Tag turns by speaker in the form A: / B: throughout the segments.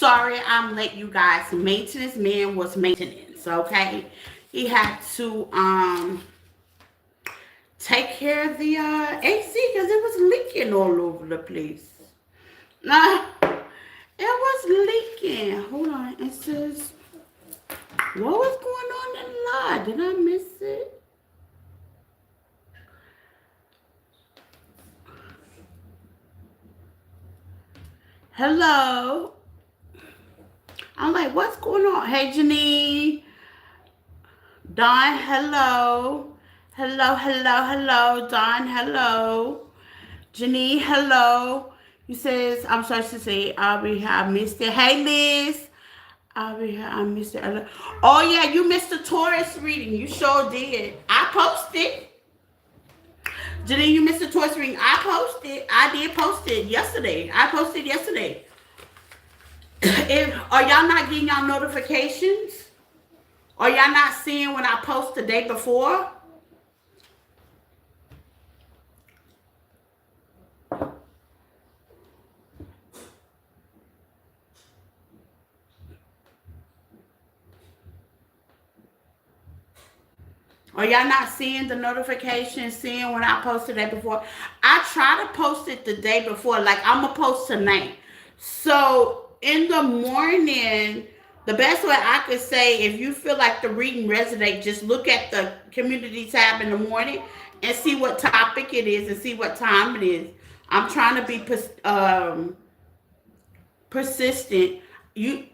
A: sorry I'm late, you guys. Maintenance man was maintenance, okay? He had to take care of the AC because it was leaking all over the place. Nah, it was leaking. Hold on. It says, what was going on in live? Did I miss it? Hello. I'm like, what's going on? Hey, Janine. Don, hello. Hello. Don, hello. Janine, hello. You says, I'm sorry to say, I'll be here. I missed it. Hey, Liz. I'll be here. I missed it. Oh, yeah, you missed the Taurus reading. You sure did. I posted. Janine, you missed the Taurus reading. I did post it yesterday. I posted yesterday. Are y'all not getting y'all notifications? Are y'all not seeing when I post the day before? Are y'all not seeing the notification, seeing when I posted that before? I try to post it the day before, like I'm going to post tonight. So in the morning, the best way I could say, if you feel like the reading resonates, just look at the community tab in the morning and see what topic it is and see what time it is. I'm trying to be persistent. You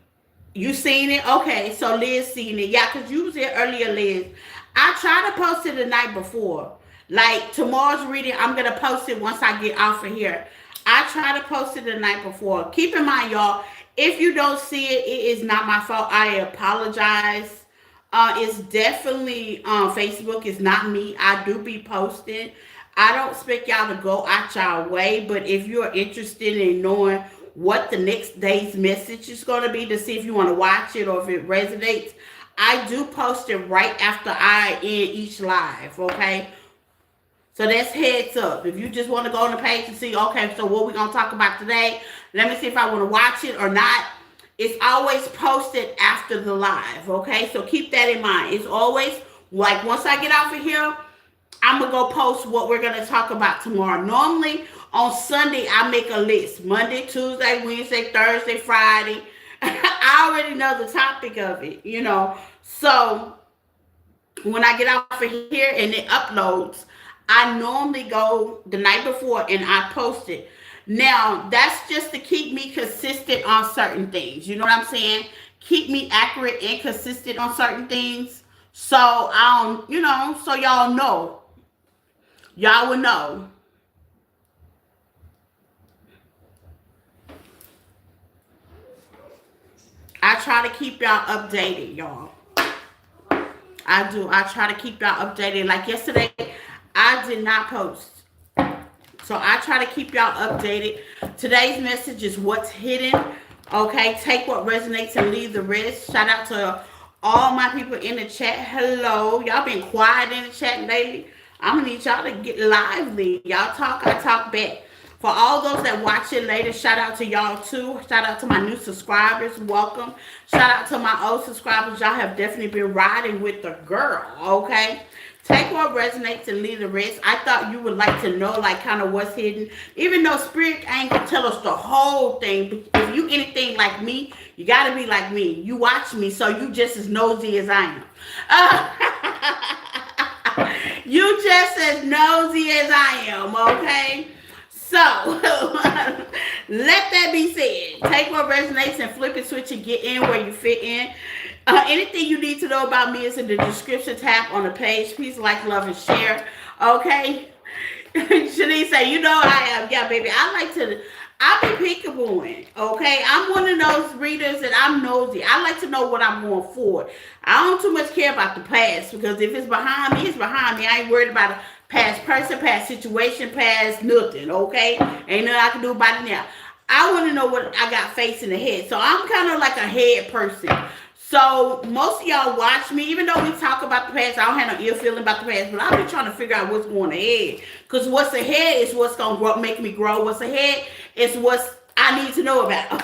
A: seen it? Okay, so Liz seen it. Yeah, because you was here earlier, Liz. I try to post it the night before. Like tomorrow's reading, I'm going to post it once I get off of here. I try to post it the night before. Keep in mind, y'all, if you don't see it, it is not my fault. I apologize. It's definitely on Facebook. It's not me. I do be posting. I don't expect y'all to go out y'all way, but if you're interested in knowing what the next day's message is going to be to see if you want to watch it or if it resonates, I do post it right after I end each live, okay? So that's heads up. If you just want to go on the page and see, okay, so what we're going to talk about today, let me see if I want to watch it or not. It's always posted after the live, okay? So keep that in mind. It's always, like, once I get off of here, I'm going to go post what we're going to talk about tomorrow. Normally, on Sunday, I make a list. Monday, Tuesday, Wednesday, Thursday, Friday. I already know the topic of it, you know. So when I get off of here and it uploads, I normally go the night before and I post it. Now, that's just to keep me consistent on certain things. You know what I'm saying? Keep me accurate and consistent on certain things. So, you know, so y'all know. Y'all will know. I try to keep y'all updated, y'all. I do. I try to keep y'all updated. Like yesterday, I did not post. So I try to keep y'all updated. Today's message is what's hidden. Okay, take what resonates and leave the rest. Shout out to all my people in the chat. Hello. Y'all been quiet in the chat lately. I'm going to need y'all to get lively. Y'all talk, I talk back. For all those that watch it later, shout out to y'all too. Shout out to my new subscribers. Welcome. Shout out to my old subscribers. Y'all have definitely been riding with the girl, okay? Take what resonates and leave the rest. I thought you would like to know, like, kind of what's hidden. Even though Spirit ain't gonna tell us the whole thing. If you anything like me, you got to be like me. You watch me, so you just as nosy as I am. You just as nosy as I am, okay? So, let that be said. Take what resonates and flip it, switch it, get in where you fit in. Anything you need to know about me is in the description tab on the page. Please like, love, and share. Okay? Shanice say, you know I am. Yeah, baby. I be peekabooing. Okay? I'm one of those readers that I'm nosy. I like to know what I'm going for. I don't too much care about the past because if it's behind me, it's behind me. I ain't worried about it. Past person, past situation, past nothing, okay? Ain't nothing I can do about it now. I want to know what I got facing ahead. So I'm kind of like a head person. So most of y'all watch me, even though we talk about the past, I don't have no ill feeling about the past, but I've been trying to figure out what's going ahead. Because what's ahead is what's going to make me grow. What's ahead is what I need to know about.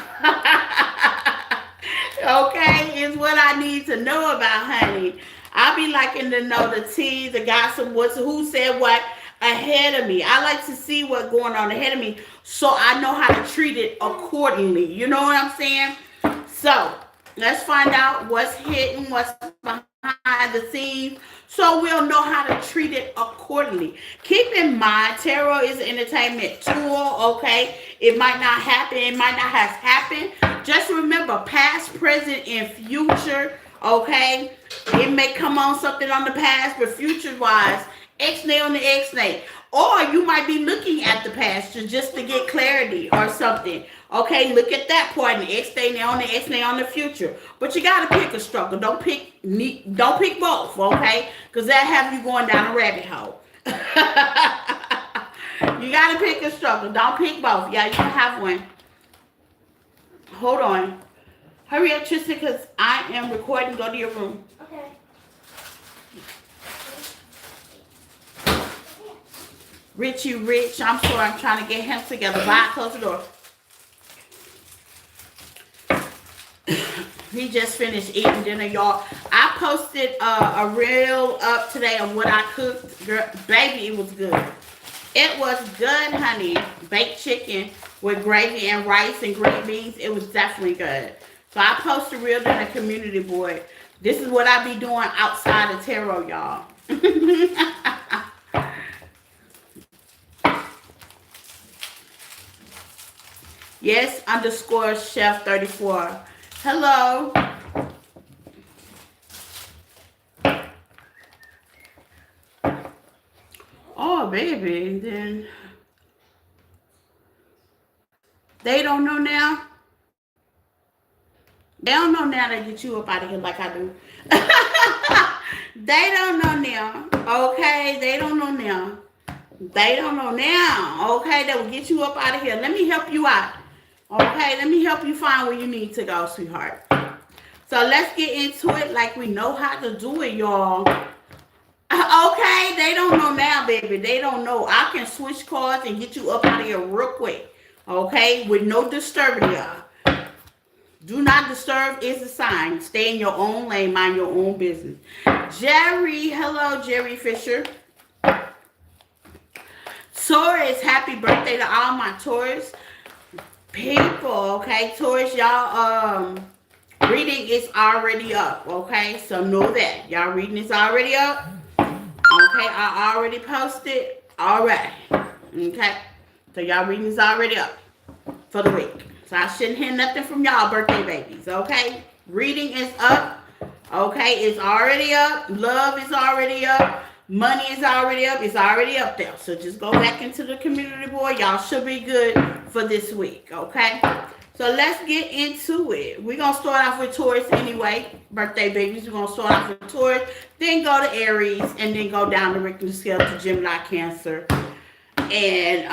A: Okay, is what I need to know about, honey. I be liking to know the tea, the gossip, who said what ahead of me. I like to see what's going on ahead of me so I know how to treat it accordingly. You know what I'm saying? So let's find out what's hidden, what's behind the scenes, so we'll know how to treat it accordingly. Keep in mind, tarot is an entertainment tool, okay? It might not happen, it might not have happened. Just remember, past, present, and future, okay? It may come on something on the past, but future-wise, X-nay on the X-nay. Or you might be looking at the past just to get clarity or something. Okay, look at that part and X-nay on the X-nay on the future. But you gotta pick a struggle. Don't pick both, okay? Because that have you going down a rabbit hole. You gotta pick a struggle. Don't pick both. Yeah, you can have one. Hold on. Hurry up, Tristan, because I am recording. Go to your room.
B: Okay.
A: Richie Rich, I'm sorry, I'm trying to get him together. Bye, close the door. He just finished eating dinner, y'all. I posted a reel up today of what I cooked. Girl, baby, it was good. It was good, honey. Baked chicken with gravy and rice and green beans. It was definitely good. So I posted a reel in the community board. This is what I be doing outside of tarot, y'all. Yes, underscore chef 34. Hello. Oh, baby. Then they don't know now. They don't know now to get you up out of here like I do. They don't know now. Okay, they don't know now. They don't know now. Okay, they will get you up out of here. Let me help you out. Okay, let me help you find where you need to go, sweetheart. So let's get into it like we know how to do it, y'all. Okay, they don't know now, baby. They don't know. I can switch cards and get you up out of here real quick. Okay, with no disturbing y'all. Do not disturb is a sign. Stay in your own lane, mind your own business. Jerry, hello, Jerry Fisher. Taurus, happy birthday to all my Taurus people, okay? Taurus, y'all, reading is already up, okay? So know that. Y'all reading is already up. Okay, I already posted. All right. Okay. So y'all reading is already up for the week. So I shouldn't hear nothing from y'all birthday babies, okay? Reading is up. Okay, it's already up. Love is already up. Money is already up. It's already up there. So just go back into the community board. Y'all should be good for this week, okay? So let's get into it. We're going to start off with Taurus anyway. Birthday babies. We're going to start off with Taurus. Then go to Aries. And then go down the Richter scale to Gemini, Cancer. And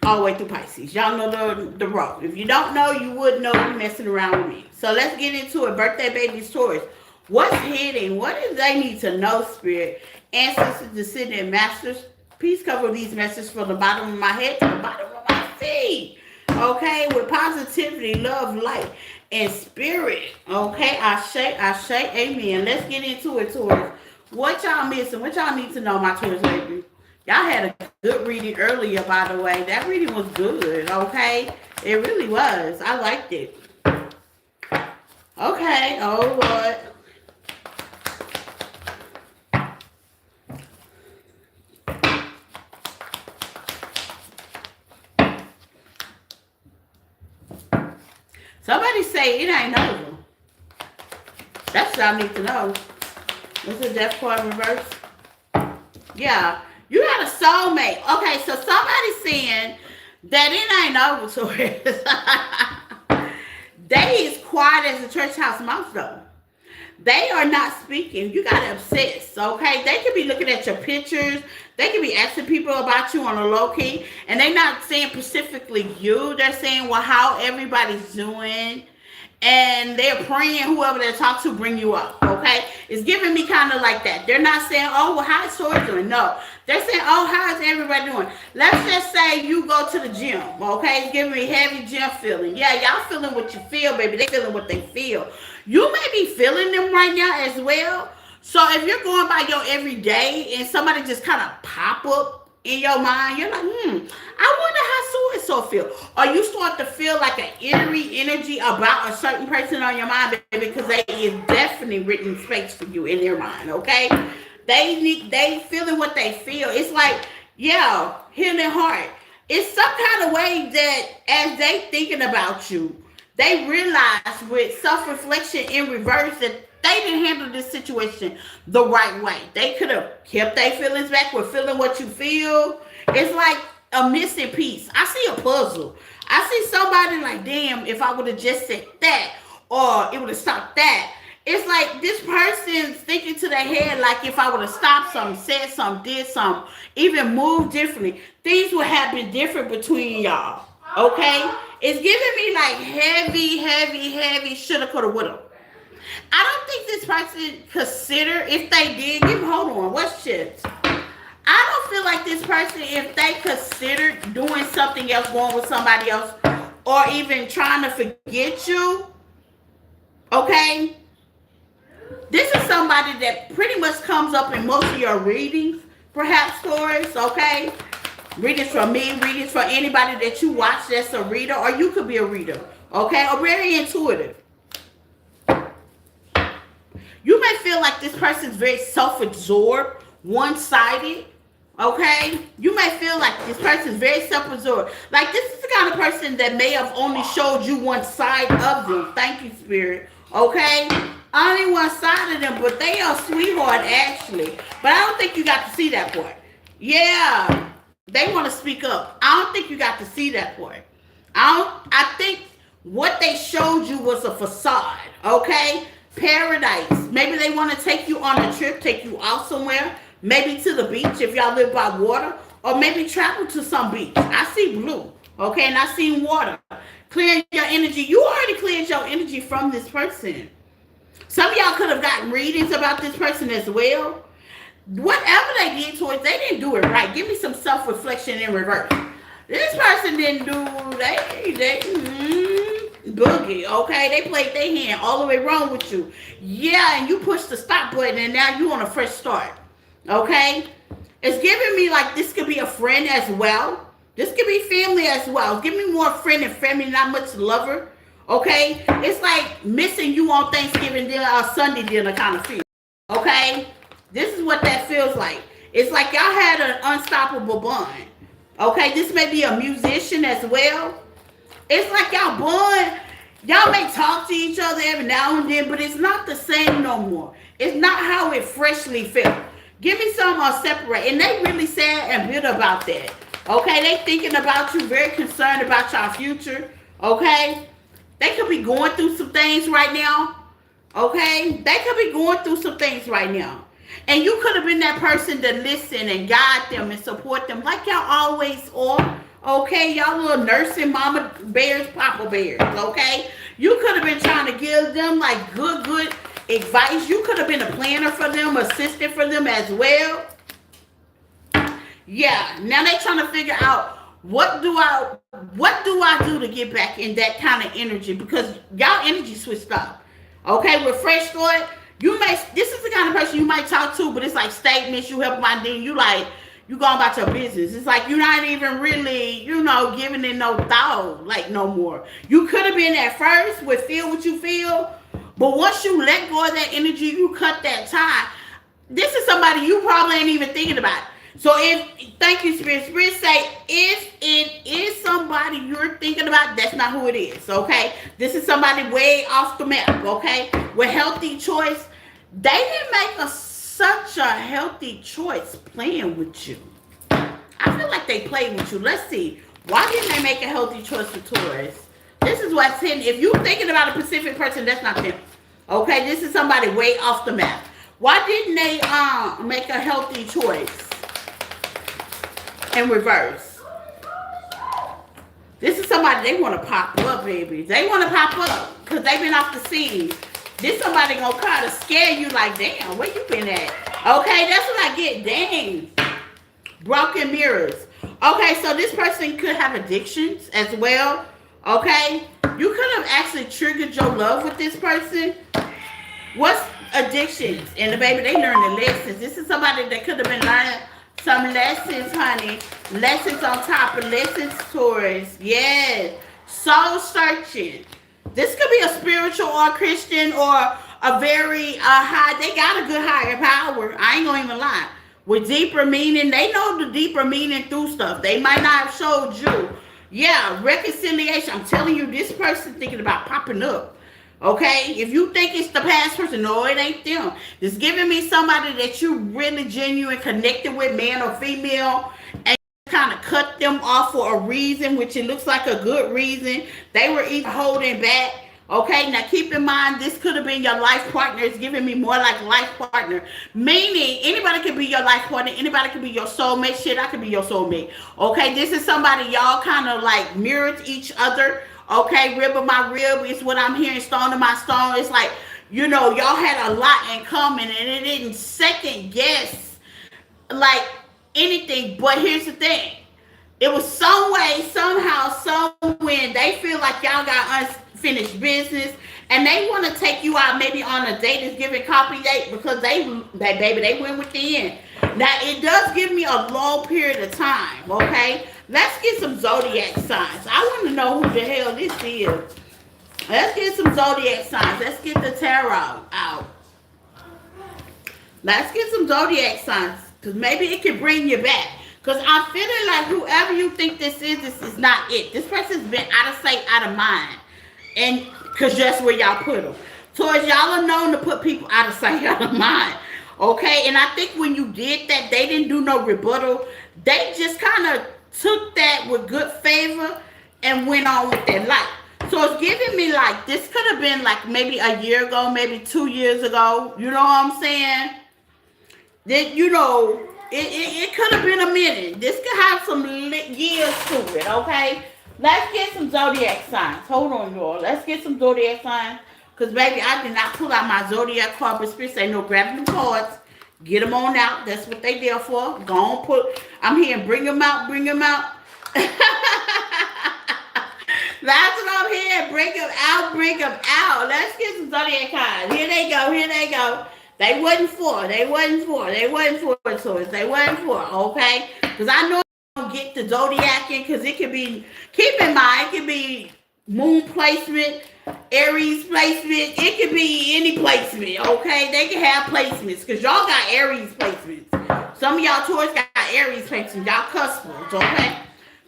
A: all the way through Pisces. Y'all know the road. If you don't know, you would know messing around with me. So let's get into it. Birthday babies, Taurus. What's hidden? What do they need to know, Spirit? Ancestors, Descendant, Masters. Please cover these messages from the bottom of my head to the bottom of my feet. Okay, with positivity, love, light, and spirit. Okay, I say, amen. Let's get into it, Taurus. What y'all missing? What y'all need to know, my Taurus baby? Y'all had a good reading earlier, by the way. That reading was good, okay? It really was. I liked it. Okay, oh Lord. Somebody say it ain't over. That's what I need to know. What's the death card reverse? Yeah. You got a soulmate. Okay, so somebody's saying that it ain't over, Taurus. They is quiet as a church house mouse, though. They are not speaking. You got to obsess, okay? They could be looking at your pictures. They could be asking people about you on a low key. And they're not saying specifically you. They're saying, well, how everybody's doing. and they're praying whoever they talk to bring you up, okay? It's giving me kind of like that. They're not saying, oh, well, how's Taurus doing? No. They're saying, oh, how's everybody doing? Let's just say you go to the gym, okay? It's giving me heavy gym feeling. Yeah, y'all feeling what you feel, baby. They feeling what they feel. You may be feeling them right now as well. So if you're going by your everyday and somebody just kind of pop up in your mind, you're like, I wonder how so-and-so feel. Or you start to feel like an eerie energy about a certain person on your mind, baby, because they is definitely written space for you in their mind, okay? They feeling what they feel. It's like, yeah, healing heart. It's some kind of way that as they thinking about you, they realize with self-reflection in reverse that they didn't handle this situation the right way. They could have kept their feelings back with feeling what you feel. It's like a missing piece. I see a puzzle. I see somebody like, damn, if I would have just said that, or it would have stopped that. It's like this person's thinking to their head, like if I would have stopped something, said something, did something, even moved differently, things would have been different between y'all. Okay? It's giving me like heavy, shoulda, coulda, woulda. I don't think this person consider, if they did, hold on, what's shit? I don't feel like this person, if they considered doing something else, going with somebody else, or even trying to forget you, okay? This is somebody that pretty much comes up in most of your readings, perhaps, Taurus, okay? Readings from me, readings for anybody that you watch that's a reader, or you could be a reader, okay? Or very intuitive. You may feel like this person's very self-absorbed, one-sided, okay? You may feel like this person's very self-absorbed. Like this is the kind of person that may have only showed you one side of them. Thank you, Spirit, okay? Only one side of them, but they are sweetheart, actually. But I don't think you got to see that part. Yeah, they want to speak up. I don't think you got to see that part. I think what they showed you was a facade, okay? Paradise. Maybe they want to take you on a trip, take you out somewhere, maybe to the beach if y'all live by water, or maybe travel to some beach. I see blue, okay, and I see water. Clearing your energy. You already cleared your energy from this person. Some of y'all could have gotten readings about this person as well. Whatever they did to it, they didn't do it right. Give me some self-reflection in reverse. This person didn't do, boogie, okay? They played their hand all the way wrong with you. Yeah, and you pushed the stop button and now you on a fresh start, okay? It's giving me like this could be a friend as well. This could be family as well. Give me more friend and family, not much lover, okay? It's like missing you on Thanksgiving dinner or Sunday dinner kind of feel, okay? This is what that feels like. It's like y'all had an unstoppable bond, okay? This may be a musician as well. It's like y'all bond. Y'all may talk to each other every now and then, but it's not the same no more. It's not how it freshly felt. Give me some separate. And they really sad and bitter about that. Okay? They thinking about you, very concerned about your future. Okay? They could be going through some things right now. Okay? They could be going through some things right now. And you could have been that person to listen and guide them and support them like y'all always are. Okay, y'all little nursing mama bears, papa bears, okay? You could have been trying to give them like good advice. You could have been a planner for them, assistant for them as well. Yeah, now they trying to figure out what do I do to get back in that kind of energy, because y'all energy switched up. Okay, with fresh start, this is the kind of person you might talk to, but it's like statements, you help my thing, you like, you going about your business. It's like you're not even really, giving it no thought, like no more. You could have been at first with feel what you feel, but once you let go of that energy, you cut that tie. This is somebody you probably ain't even thinking about. So thank you, Spirit. Spirit say, if it is somebody you're thinking about, that's not who it is, okay? This is somebody way off the map, okay? With healthy choice. They didn't make such a healthy choice playing with you. I feel like they played with you. Let's see. Why didn't they make a healthy choice for Taurus? This is what's hidden. If you're thinking about a specific person, that's not them. Okay, this is somebody way off the map. Why didn't they make a healthy choice in reverse? This is somebody, they want to pop up, baby. They want to pop up because they've been off the scene. This somebody gonna try to scare you like, damn, where you been at? Okay, that's what I get. Dang. Broken mirrors. Okay, so this person could have addictions as well. Okay, you could have actually triggered your love with this person. What's addictions? And the baby, they learn the lessons. This is somebody that could have been learning some lessons, honey. Lessons on top of lessons, Taurus. Yes. Soul searching. This could be a spiritual or a Christian or a very high. They got a good higher power. I ain't gonna even lie. With deeper meaning, they know the deeper meaning through stuff. They might not have showed you. Yeah, reconciliation. I'm telling you, this person thinking about popping up. Okay? If you think it's the past person, no, it ain't them. It's giving me somebody that you really genuine connected with, man or female, and kind of cut them off for a reason, which it looks like a good reason. They were either holding back. Okay, now keep in mind, this could have been your life partner. It's giving me more like life partner. Meaning, anybody could be your life partner. Anybody could be your soulmate. Shit, I could be your soulmate. Okay, this is somebody y'all kind of like mirrored each other. Okay, rib of my rib is what I'm hearing. Stone of my stone. It's like, you know, y'all had a lot in common and it didn't second guess like anything. But here's the thing. It was some way, somehow, somewhere they feel like y'all got unfinished business and they want to take you out maybe on a date is giving copy date because they went within. Now it does give me a long period of time. Okay, let's get some zodiac signs. I want to know who the hell this is. Let's get some zodiac signs. Let's get the tarot out. Let's get some zodiac signs because maybe it can bring you back. Because I'm feeling like whoever you think this is not it. This person's been out of sight, out of mind. And because that's where y'all put them. Towards y'all are known to put people out of sight, out of mind. Okay? And I think when you did that, they didn't do no rebuttal. They just kind of took that with good favor and went on with their life. So it's giving me like, this could have been like maybe a year ago, maybe 2 years ago. You know what I'm saying? That, you know, it could have been a minute. This could have some years to it, okay? Let's get some zodiac signs. Hold on, y'all. Let's get some zodiac signs. Because, baby, I did not pull out my zodiac card, but Spirit say no, grab them cards. Get them on out. That's what they there for. Go on, put. I'm here. Bring them out. Bring them out. That's what I'm here. Bring them out. Bring them out. Let's get some zodiac cards. Here they go. Here they go. They wasn't for. They wasn't for. They wasn't for. So they wasn't for. Okay? Because I know I don't get the zodiac in because it could be, keep in mind, it could be moon placement, Aries placement. It could be any placement. Okay? They can have placements because y'all got Aries placements. Some of y'all Taurus got Aries placements. Y'all customers. Okay?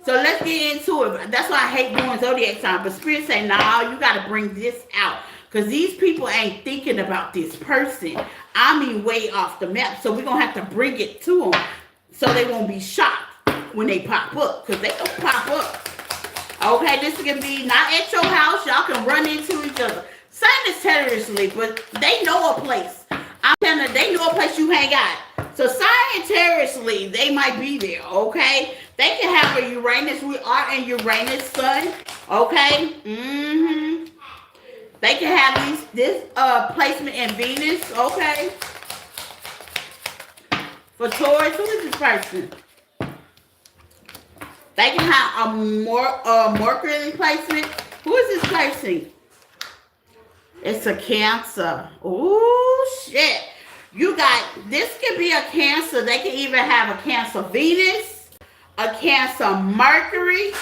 A: So let's get into it. That's why I hate doing zodiac sign. But Spirit say, nah, you got to bring this out. Because these people ain't thinking about this person. I mean, way off the map. So we're going to have to bring it to them so they won't be shocked when they pop up. Because they don't pop up. Okay, this is going to be not at your house. Y'all can run into each other simultaneously, but they know a place. I'm telling you, they know a place you hang out. So simultaneously, they might be there, okay? They can have a Uranus. We are in Uranus sun, okay? Mm-hmm. They can have this placement in Venus, okay? For Taurus, who is this person? They can have a Mercury placement. Who is this person? It's a Cancer. Ooh, shit. You got, this could be a Cancer. They can even have a Cancer Venus, a Cancer Mercury,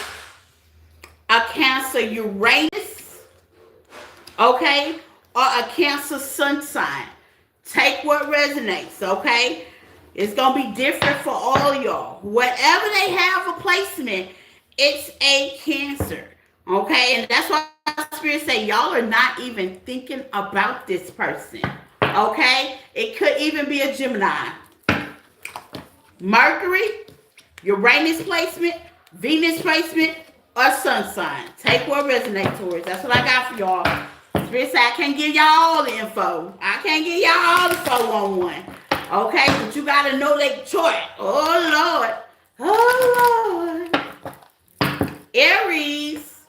A: a Cancer Uranus, okay? Or a Cancer Sun sign. Take what resonates, okay? It's going to be different for all y'all. Whatever they have a placement, it's a Cancer, okay? And that's why Spirit say y'all are not even thinking about this person, okay? It could even be a Gemini. Mercury, Uranus placement, Venus placement, or Sun sign. Take what resonates towards. That's what I got for y'all. Spirit say I can't give y'all all the info. I can't give y'all all the 411. Okay, but you gotta know their chart. Oh Lord. Oh Lord. Aries.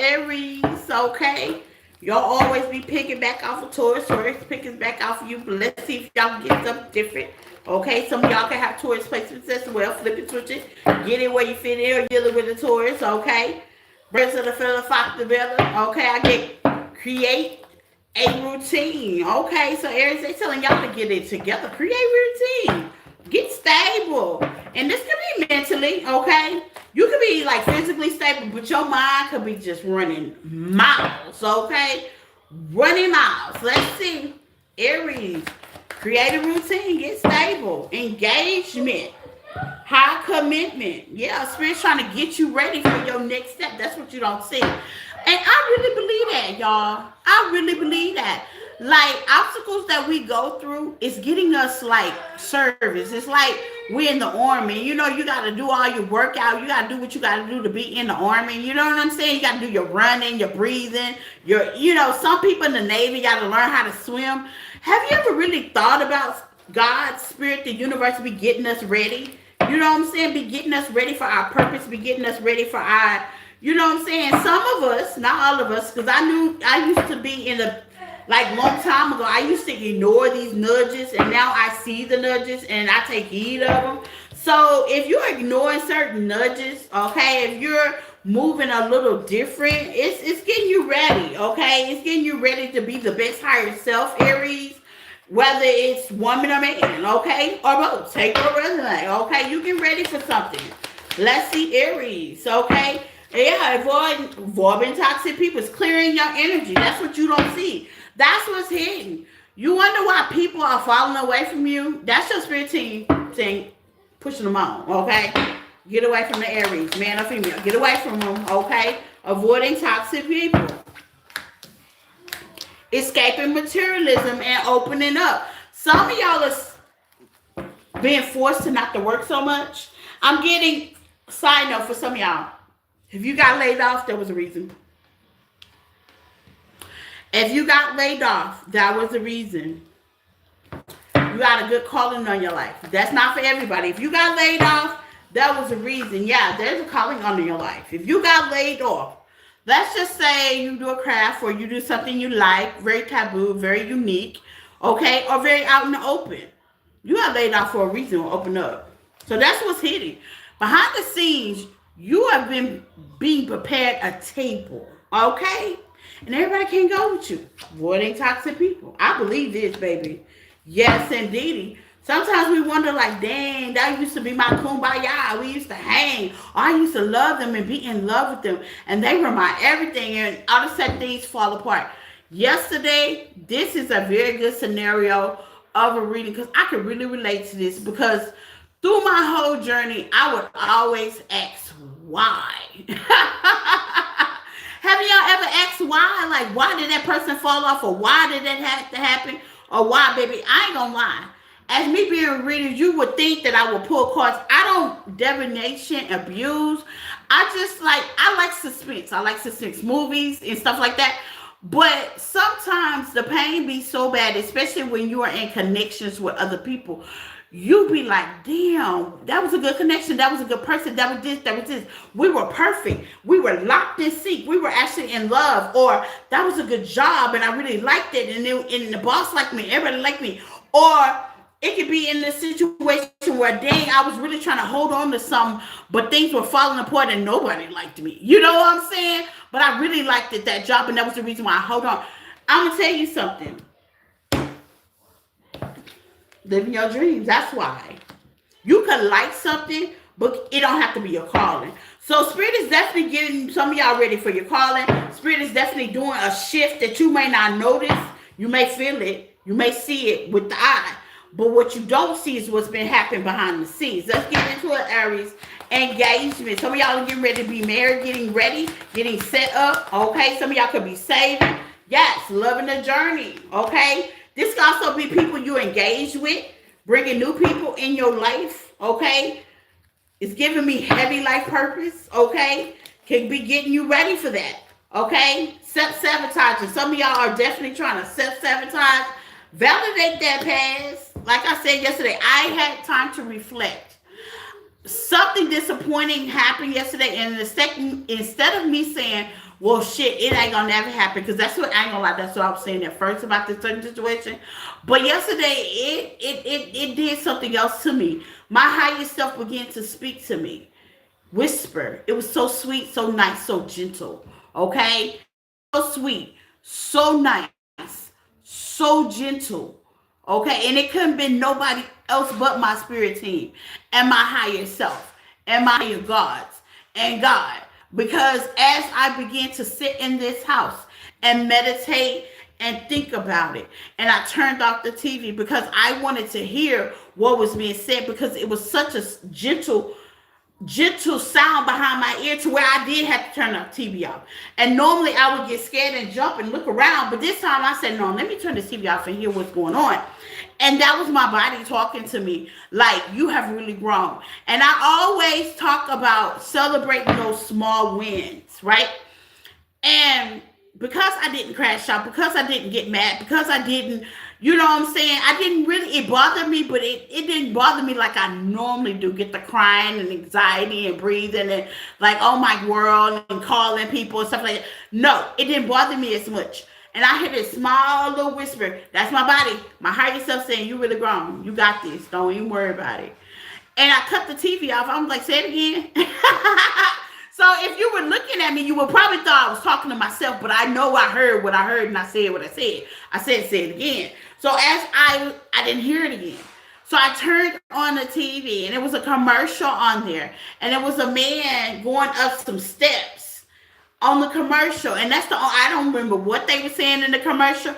A: Aries, okay? Y'all always be picking back off of Taurus. Taurus picking back off of you. But let's see if y'all can get something different. Okay, some of y'all can have Taurus placements as well. Flip it, switch it. Get it where you fit in or dealing with the Taurus, okay? Birds of the feather, flock together. Okay, I get create a routine. Okay, so Aries, they telling y'all to get it together. Create routine. Get stable. And this could be mentally, okay? You could be like physically stable, but your mind could be just running miles, okay? Running miles. Let's see. Aries, create a routine, get stable. Engagement, high commitment. Yeah, Spirit's trying to get you ready for your next step. That's what you don't see. And I really believe that, y'all. I really believe that. Like, obstacles that we go through is getting us, like, service. It's like we're in the army. You know, you got to do all your workout. You got to do what you got to do to be in the army. You know what I'm saying? You got to do your running, your breathing. Some people in the Navy got to learn how to swim. Have you ever really thought about God's spirit, the universe, be getting us ready? You know what I'm saying? Be getting us ready for our purpose. Be getting us ready for our... You know what I'm saying? Some of us, not all of us, because I used to be in a, like, long time ago, I used to ignore these nudges, and now I see the nudges, and I take heed of them. So if you're ignoring certain nudges, okay, if you're moving a little different, it's getting you ready, okay? It's getting you ready to be the best higher self, Aries, whether it's woman or man, okay? Or both. Take your resume, okay? You get ready for something. Let's see, Aries, okay? Yeah, avoiding toxic people. It's clearing your energy. That's what you don't see. That's what's hidden. You wonder why people are falling away from you? That's your spirit team saying, pushing them on, okay? Get away from the Aries, man or female. Get away from them, okay? Avoiding toxic people. Escaping materialism and opening up. Some of y'all are being forced to not to work so much. I'm getting, side note for some of y'all. If you got laid off, there was a reason. If you got laid off, that was the reason. You got a good calling on your life. That's not for everybody. If you got laid off, that was the reason. Yeah, there's a calling on your life. If you got laid off, let's just say you do a craft or you do something you like, very taboo, very unique, okay, or very out in the open. You got laid off for a reason or open up. So that's what's hidden. Behind the scenes, you have been being prepared a table, okay? And everybody can't go with you. Avoiding toxic people. I believe this, baby. Yes, indeed. Sometimes we wonder, like, dang, that used to be my kumbaya. We used to hang. I used to love them and be in love with them. And they were my everything. And all of a sudden, things fall apart. Yesterday, this is a very good scenario of a reading because I can really relate to this because through my whole journey, I would always ask why. Have y'all ever asked why? Like, why did that person fall off? Or why did that have to happen? Or why, baby? I ain't gonna lie. As me being a reader, you would think that I would pull cards. I don't divination, abuse. I like suspense. I like suspense movies and stuff like that. But sometimes the pain be so bad, especially when you are in connections with other people. You be like, damn, that was a good connection. That was a good person. That was this, that was this. We were perfect. We were locked in sync. We were actually in love. Or that was a good job and I really liked it. And the boss liked me. Everybody liked me. Or it could be in the situation where, dang, I was really trying to hold on to something, but things were falling apart and nobody liked me. You know what I'm saying? But I really liked it, that job, and that was the reason why I hold on. I'm going to tell you something. Living your dreams. That's why. You could like something, but it don't have to be your calling. So Spirit is definitely getting some of y'all ready for your calling. Spirit is definitely doing a shift that you may not notice. You may feel it. You may see it with the eye. But what you don't see is what's been happening behind the scenes. Let's get into it, Aries. Engagement. Some of y'all are getting ready to be married, getting ready, getting set up. Okay. Some of y'all could be saving. Yes. Loving the journey. Okay. This can also be people you engage with, bringing new people in your life, okay? It's giving me heavy life purpose, okay? Can be getting you ready for that, okay? Self-sabotaging. Some of y'all are definitely trying to self-sabotage. Validate that past. Like I said yesterday, I had time to reflect. Something disappointing happened yesterday, and instead of me saying, well, shit, it ain't gonna never happen. Because that's what, I ain't gonna lie, that's what I was saying at first about this certain situation. But yesterday, it did something else to me. My higher self began to speak to me, whisper. It was so sweet, so nice, so gentle. Okay? So sweet, so nice, so gentle. Okay? And it couldn't be nobody else but my spirit team and my higher self and my higher gods and God. Because as I began to sit in this house and meditate and think about it, and I turned off the TV because I wanted to hear what was being said, because it was such a gentle sound behind my ear to where I did have to turn the TV off. And normally I would get scared and jump and look around, but this time I said, no, let me turn the TV off and hear what's going on. And that was my body talking to me, like, you have really grown. And I always talk about celebrating those small wins, right? And because I didn't crash out, because I didn't get mad, because I didn't, you know what I'm saying? I didn't really, it bothered me, but it didn't bother me like I normally do. Get the crying and anxiety and breathing and like, oh my world, and calling people and stuff like that. No, it didn't bother me as much. And I hear this small little whisper. That's my body, my higher self saying, you really grown. You got this. Don't even worry about it. And I cut the TV off. I'm like, say it again. So if you were looking at me, you would probably thought I was talking to myself, but I know I heard what I heard and I said what I said. I said, say it again. So as I didn't hear it again. So I turned on the TV and it was a commercial on there. And it was a man going up some steps on the commercial. And that's I don't remember what they were saying in the commercial.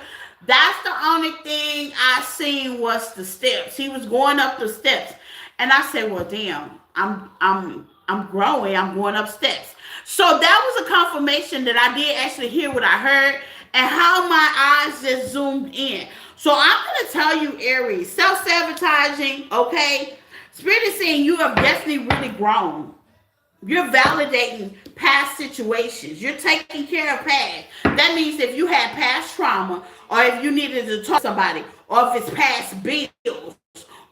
A: That's the only thing I seen was the steps. He was going up the steps. And I said, well, damn, I'm growing. I'm going up steps. So that was a confirmation that I did actually hear what I heard and how my eyes just zoomed in. So I'm going to tell you, Aries, self-sabotaging, okay? Spirit is saying you have definitely really grown. You're validating past situations. You're taking care of past. That means if you had past trauma, or if you needed to talk to somebody, or if it's past bills,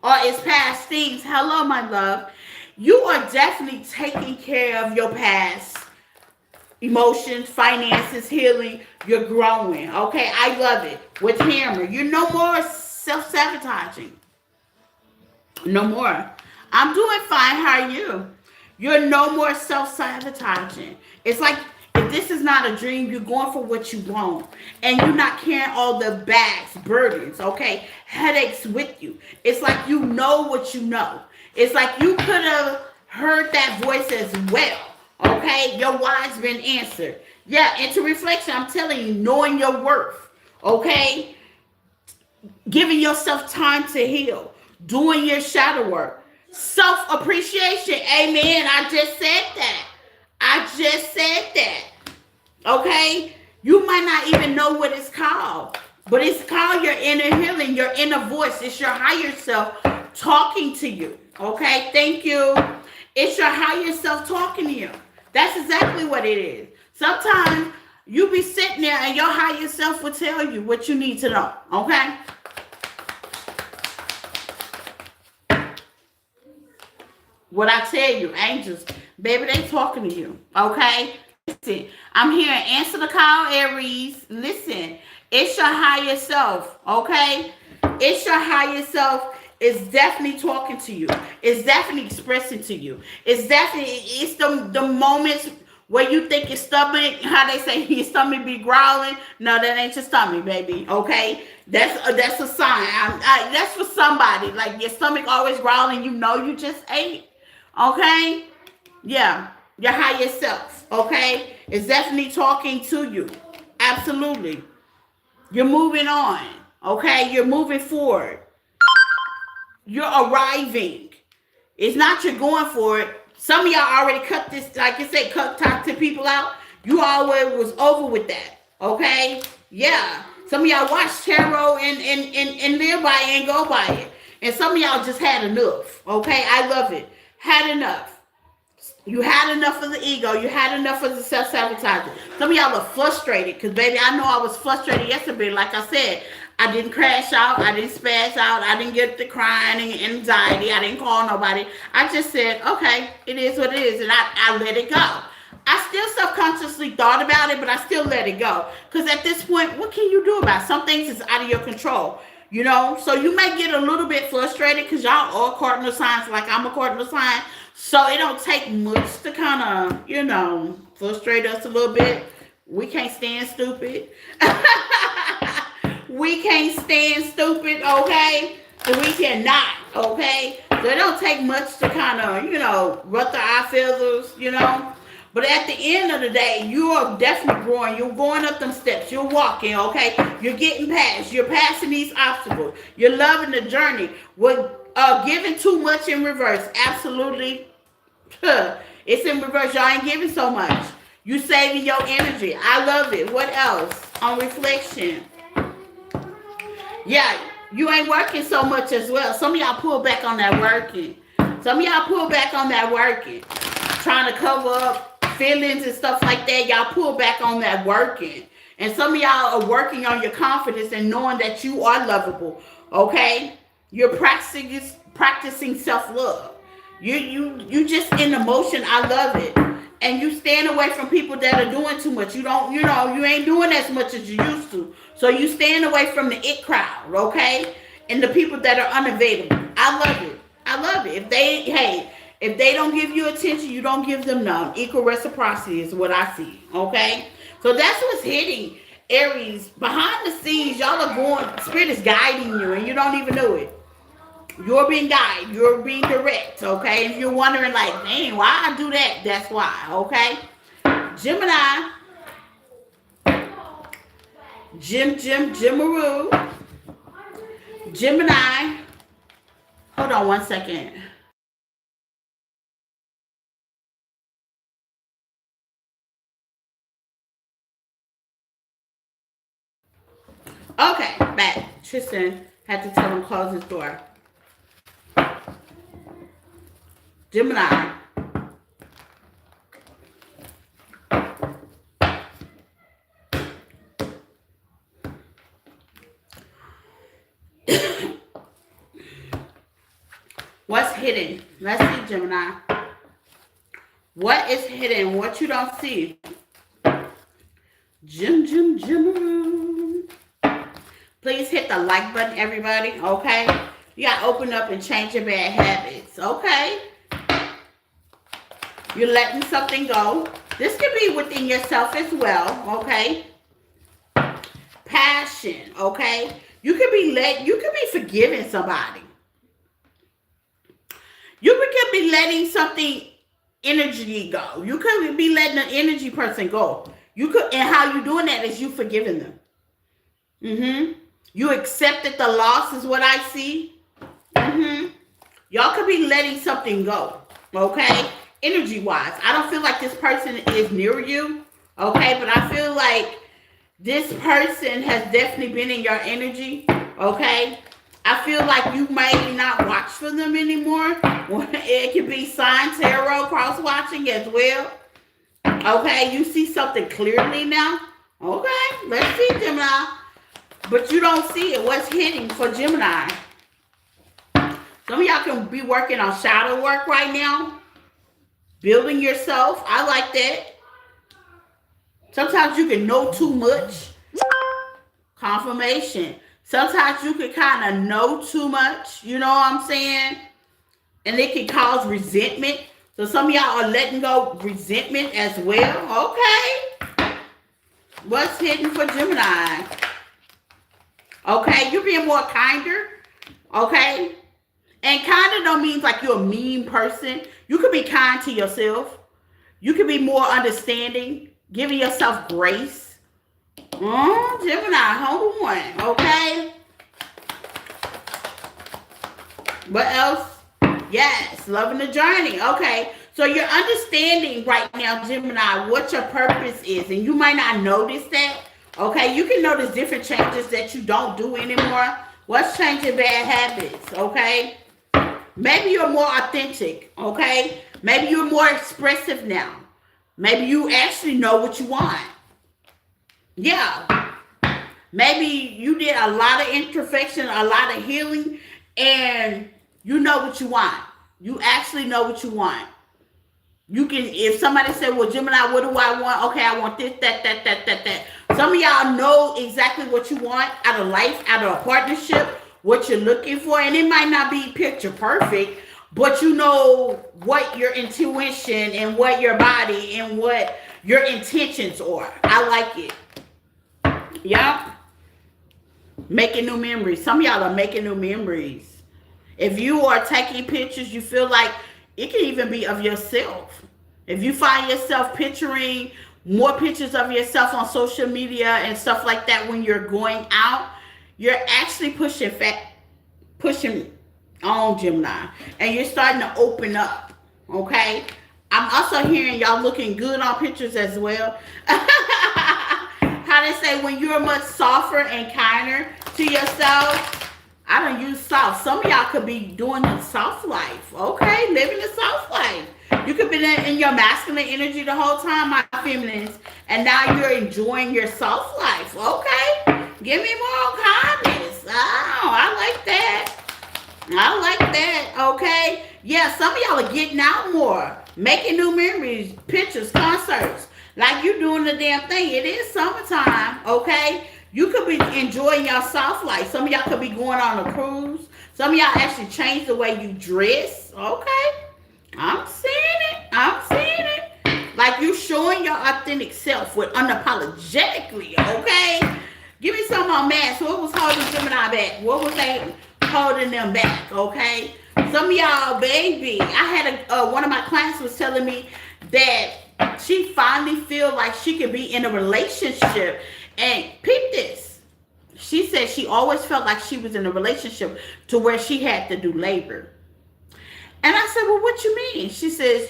A: or it's past things, hello, my love, you are definitely taking care of your past emotions, finances, healing. You're growing, okay? I love it. With Hammer, you're no more self-sabotaging. No more. I'm doing fine. How are you? You're no more self-sabotaging. It's like, if this is not a dream, you're going for what you want. And you're not carrying all the bags, burdens, okay? Headaches with you. It's like you know what you know. It's like you could have heard that voice as well, okay? Your why's been answered. Yeah, into reflection, I'm telling you, knowing your worth, okay? Giving yourself time to heal. Doing your shadow work. Self-appreciation. Amen. I just said that. Okay? You might not even know what it's called. But it's called your inner healing, your inner voice. It's your higher self talking to you. Okay? Thank you. It's your higher self talking to you. That's exactly what it is. Sometimes you be sitting there and your higher self will tell you what you need to know. Okay? What I tell you, angels, baby, they talking to you. Okay? Listen, I'm here to answer the call, Aries. Listen, it's your higher self. Okay? It's your higher self. It's definitely talking to you. It's definitely expressing to you. It's the moments where you think your stomach, how they say your stomach be growling. No, that ain't your stomach, baby. Okay, that's a sign. That's for somebody. Like your stomach always growling. You know you just ate. Okay, yeah, your higher self. Okay, it's definitely talking to you. Absolutely, you're moving on. Okay, you're moving forward. You're arriving. It's not you're going for it. Some of y'all already cut this, like you said, cut toxic people out. You always was over with that. Okay? Yeah. Some of y'all watch tarot and live by it and go by it. And some of y'all just had enough. Okay? I love it. Had enough. You had enough of the ego. You had enough of the self-sabotaging. Some of y'all are frustrated because, baby, I know I was frustrated yesterday. Like I said, I didn't crash out. I didn't spaz out. I didn't get the crying and anxiety. I didn't call nobody. I just said, okay, it is what it is. And I let it go. I still subconsciously thought about it, but I still let it go. Because at this point, what can you do about it? Some things is out of your control. You know, so you may get a little bit frustrated because y'all are cardinal signs, like I'm a cardinal sign. So it don't take much to kind of, frustrate us a little bit. We can't stand stupid. We can't stand stupid, okay? And we cannot, okay? So it don't take much to kind of, ruffle our feathers. But at the end of the day, you are definitely growing. You're going up them steps. You're walking, okay? You're getting past. You're passing these obstacles. You're loving the journey. With giving too much in reverse, absolutely. It's in reverse. Y'all ain't giving so much. You saving your energy. I love it. What else? On reflection. Yeah, you ain't working so much as well. Some of y'all pull back on that working. Some of y'all pull back on that working. Trying to cover up feelings and stuff like that. Y'all pull back on that working. And some of y'all are working on your confidence and knowing that you are lovable. Okay? You're practicing self-love. You just in the motion. I love it. And you stand away from people that are doing too much. You don't, you ain't doing as much as you used to. So you stand away from the it crowd, okay? And the people that are unavailable. I love it. I love it. If they don't give you attention, you don't give them none. Equal reciprocity is what I see, okay? So that's what's hitting Aries. Behind the scenes, y'all are going, Spirit is guiding you and you don't even know it. You're being guided. You're being direct, okay? If you're wondering, like, dang, why I do that? That's why, okay? Gemini. Jimaroo. Gemini. Hold on one second. Okay, back. Tristan had to tell him to close his door. Gemini. What's hidden? Let's see, Gemini. What is hidden? What you don't see? Jimaroo. Please hit the like button, everybody, okay? You gotta open up and change your bad habits, okay? You're letting something go. This could be within yourself as well, okay? Passion, okay? You could be forgiving somebody. You could be letting something energy go. You could be letting an energy person go. And how you doing that is you forgiving them. You accepted the loss is what I see. Y'all could be letting something go, okay? Energy-wise. I don't feel like this person is near you, okay? But I feel like this person has definitely been in your energy, okay? I feel like you may not watch for them anymore. It could be sign tarot cross-watching as well. Okay, you see something clearly now. Okay, let's see, Gemini. But you don't see it. What's hidden for Gemini? Some of y'all can be working on shadow work right now. Building yourself. I like that. Sometimes you can know too much. Confirmation. Sometimes you can kind of know too much. You know what I'm saying? And it can cause resentment. So some of y'all are letting go resentment as well. Okay. What's hidden for Gemini? Okay, you're being more kinder. Okay. And kinder don't mean like you're a mean person. You could be kind to yourself. You could be more understanding. Giving yourself grace. Gemini, hold on. Okay. What else? Yes, loving the journey. Okay, so you're understanding right now, Gemini, what your purpose is. And you might not notice that. Okay, you can notice different changes that you don't do anymore. What's changing bad habits? Okay, maybe you're more authentic. Okay, maybe you're more expressive now. Maybe you actually know what you want. Yeah. Maybe you did a lot of introspection, a lot of healing, and you know what you want. You actually know what you want. You can, if somebody said, well, Gemini, what do I want? Okay, I want this, that. Some of y'all know exactly what you want out of life, out of a partnership, what you're looking for. And it might not be picture perfect, but you know what your intuition and what your body and what your intentions are. I like it. Yeah. Making new memories. Some of y'all are making new memories. If you are taking pictures, you feel like it can even be of yourself. If you find yourself picturing more pictures of yourself on social media and stuff like that when you're going out, you're actually pushing on, Gemini. And you're starting to open up. Okay? I'm also hearing y'all looking good on pictures as well. How they say, when you're much softer and kinder to yourself. I don't use soft. Some of y'all could be doing the soft life. Okay? Living the soft life. You could be in your masculine energy the whole time, my feminines, and now you're enjoying your soft life. Okay? Give me more kindness. Oh, I like that. I like that. Okay? Yeah, some of y'all are getting out more, making new memories, pictures, concerts. Like you doing the damn thing. It is summertime. Okay? You could be enjoying your soft life. Some of y'all could be going on a cruise. Some of y'all actually change the way you dress. Okay? I'm seeing it. I'm seeing it. Like you showing your authentic self with unapologetically. Okay? Give me some more math. What was holding Gemini back? What was they holding them back? Okay? Some of y'all, baby. I had one of my clients was telling me that she finally feel like she could be in a relationship. And peep this. She said she always felt like she was in a relationship to where she had to do labor. And I said, well, what you mean? She says,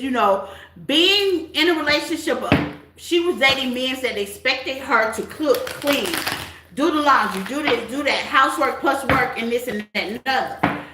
A: being in a relationship, she was dating men that expected her to cook, clean, do the laundry, do this, do that, housework plus work, and this and that and another.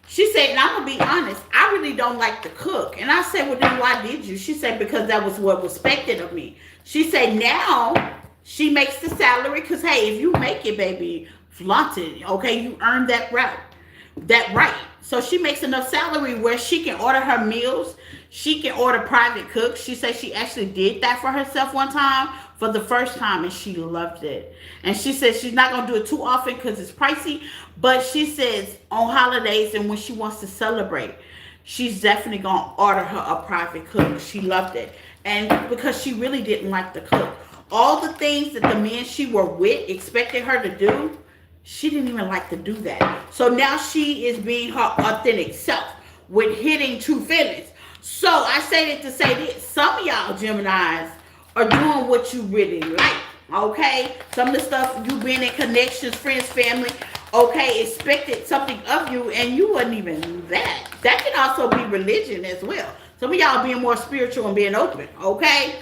A: She said, and I'm going to be honest, I really don't like to cook. And I said, well, then why did you? She said, because that was what was expected of me. She said, now she makes the salary because, hey, if you make it, baby, flaunt it, okay? You earn that right. So she makes enough salary where she can order her meals. She can order private cooks. She said she actually did that for herself one time for the first time, and she loved it. And she says she's not going to do it too often because it's pricey, but she says on holidays and when she wants to celebrate, she's definitely going to order her a private cook. She loved it. And because she really didn't like to cook. All the things that the men she were with expected her to do, she didn't even like to do that. So now she is being her authentic self with hitting true feelings. So I say that to say this. Some of y'all Geminis are doing what you really like. Okay? Some of the stuff you been in connections, friends, family, okay, expected something of you and you wasn't even that. That can also be religion as well. Some of y'all being more spiritual and being open. Okay?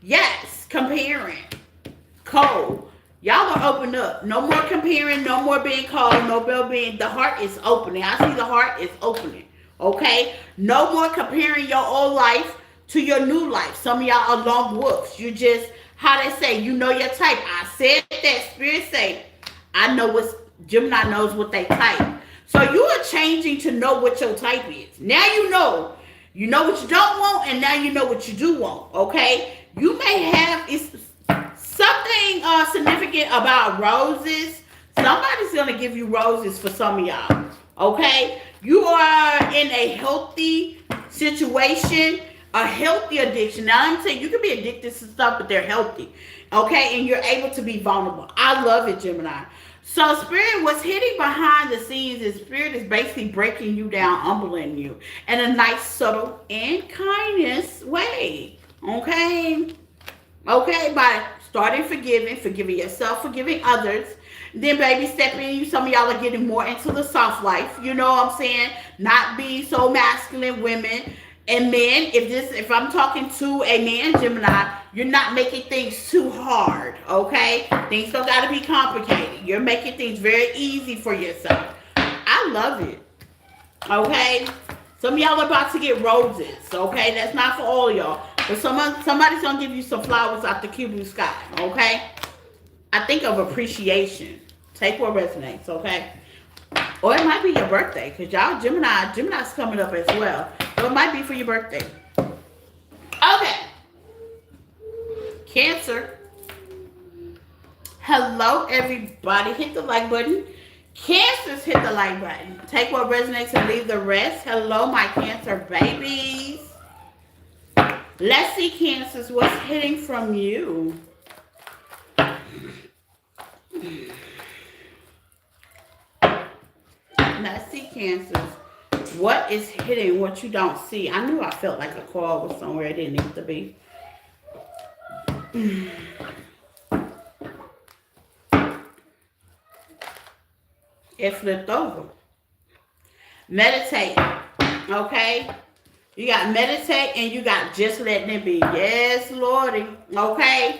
A: Yes, comparing. Cold. Y'all gonna open up. No more comparing, no more being cold, no more being, the heart is opening. I see the heart is opening. Okay? No more comparing your old life to your new life. Some of y'all are lone wolves. You just, how they say, you know your type. I said that. Spirit say, I know what's, Gemini knows what they type. So you are changing to know what your type is. Now you know. You know what you don't want, and now you know what you do want. Okay? You may have, it's something significant about roses. Somebody's going to give you roses for some of y'all. Okay? You are in a healthy situation, a healthy addiction. Now, I'm saying you can be addicted to stuff, but they're healthy. Okay? And you're able to be vulnerable. I love it, Gemini. So, Spirit, what's hitting behind the scenes is Spirit is basically breaking you down, humbling you in a nice, subtle, and kindness way. Okay? Okay? By starting forgiving yourself, forgiving others. Then baby stepping you. Some of y'all are getting more into the soft life. You know what I'm saying? Not being so masculine, women and men. If I'm talking to a man, Gemini, you're not making things too hard. Okay? Things don't gotta be complicated. You're making things very easy for yourself. I love it. Okay? Some of y'all are about to get roses. Okay? That's not for all y'all. But somebody's gonna give you some flowers out the blue sky, okay? I think of appreciation. Take what resonates, okay? Or it might be your birthday, because y'all Gemini's coming up as well. So it might be for your birthday. Cancer. Hello, everybody. Hit the like button. Cancers, hit the like button. Take what resonates and leave the rest. Hello, my Cancer babies. Let's see, Cancers, what's hitting from you. Let's see, Cancers. What is hitting what you don't see? I knew I felt like a call was somewhere it didn't need to be. It flipped over. Meditate. Okay? You got meditate and you got just letting it be. Yes, Lordy. Okay?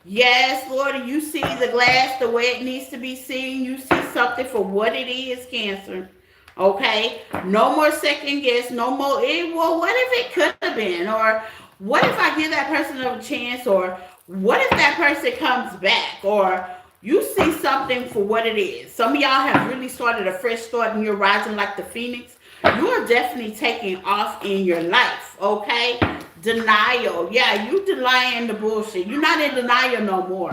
A: Yes, Lordy. You see the glass the way it needs to be seen. You see something for what it is, Cancer. Okay? No more second guess. No more, well, what if it could have been? Or what if I give that person a chance? Or what if that person comes back? Or you see something for what it is. Some of y'all have really started a fresh start and you're rising like the phoenix. You are definitely taking off in your life, okay? Denial. Yeah, you denying the bullshit. You're not in denial no more,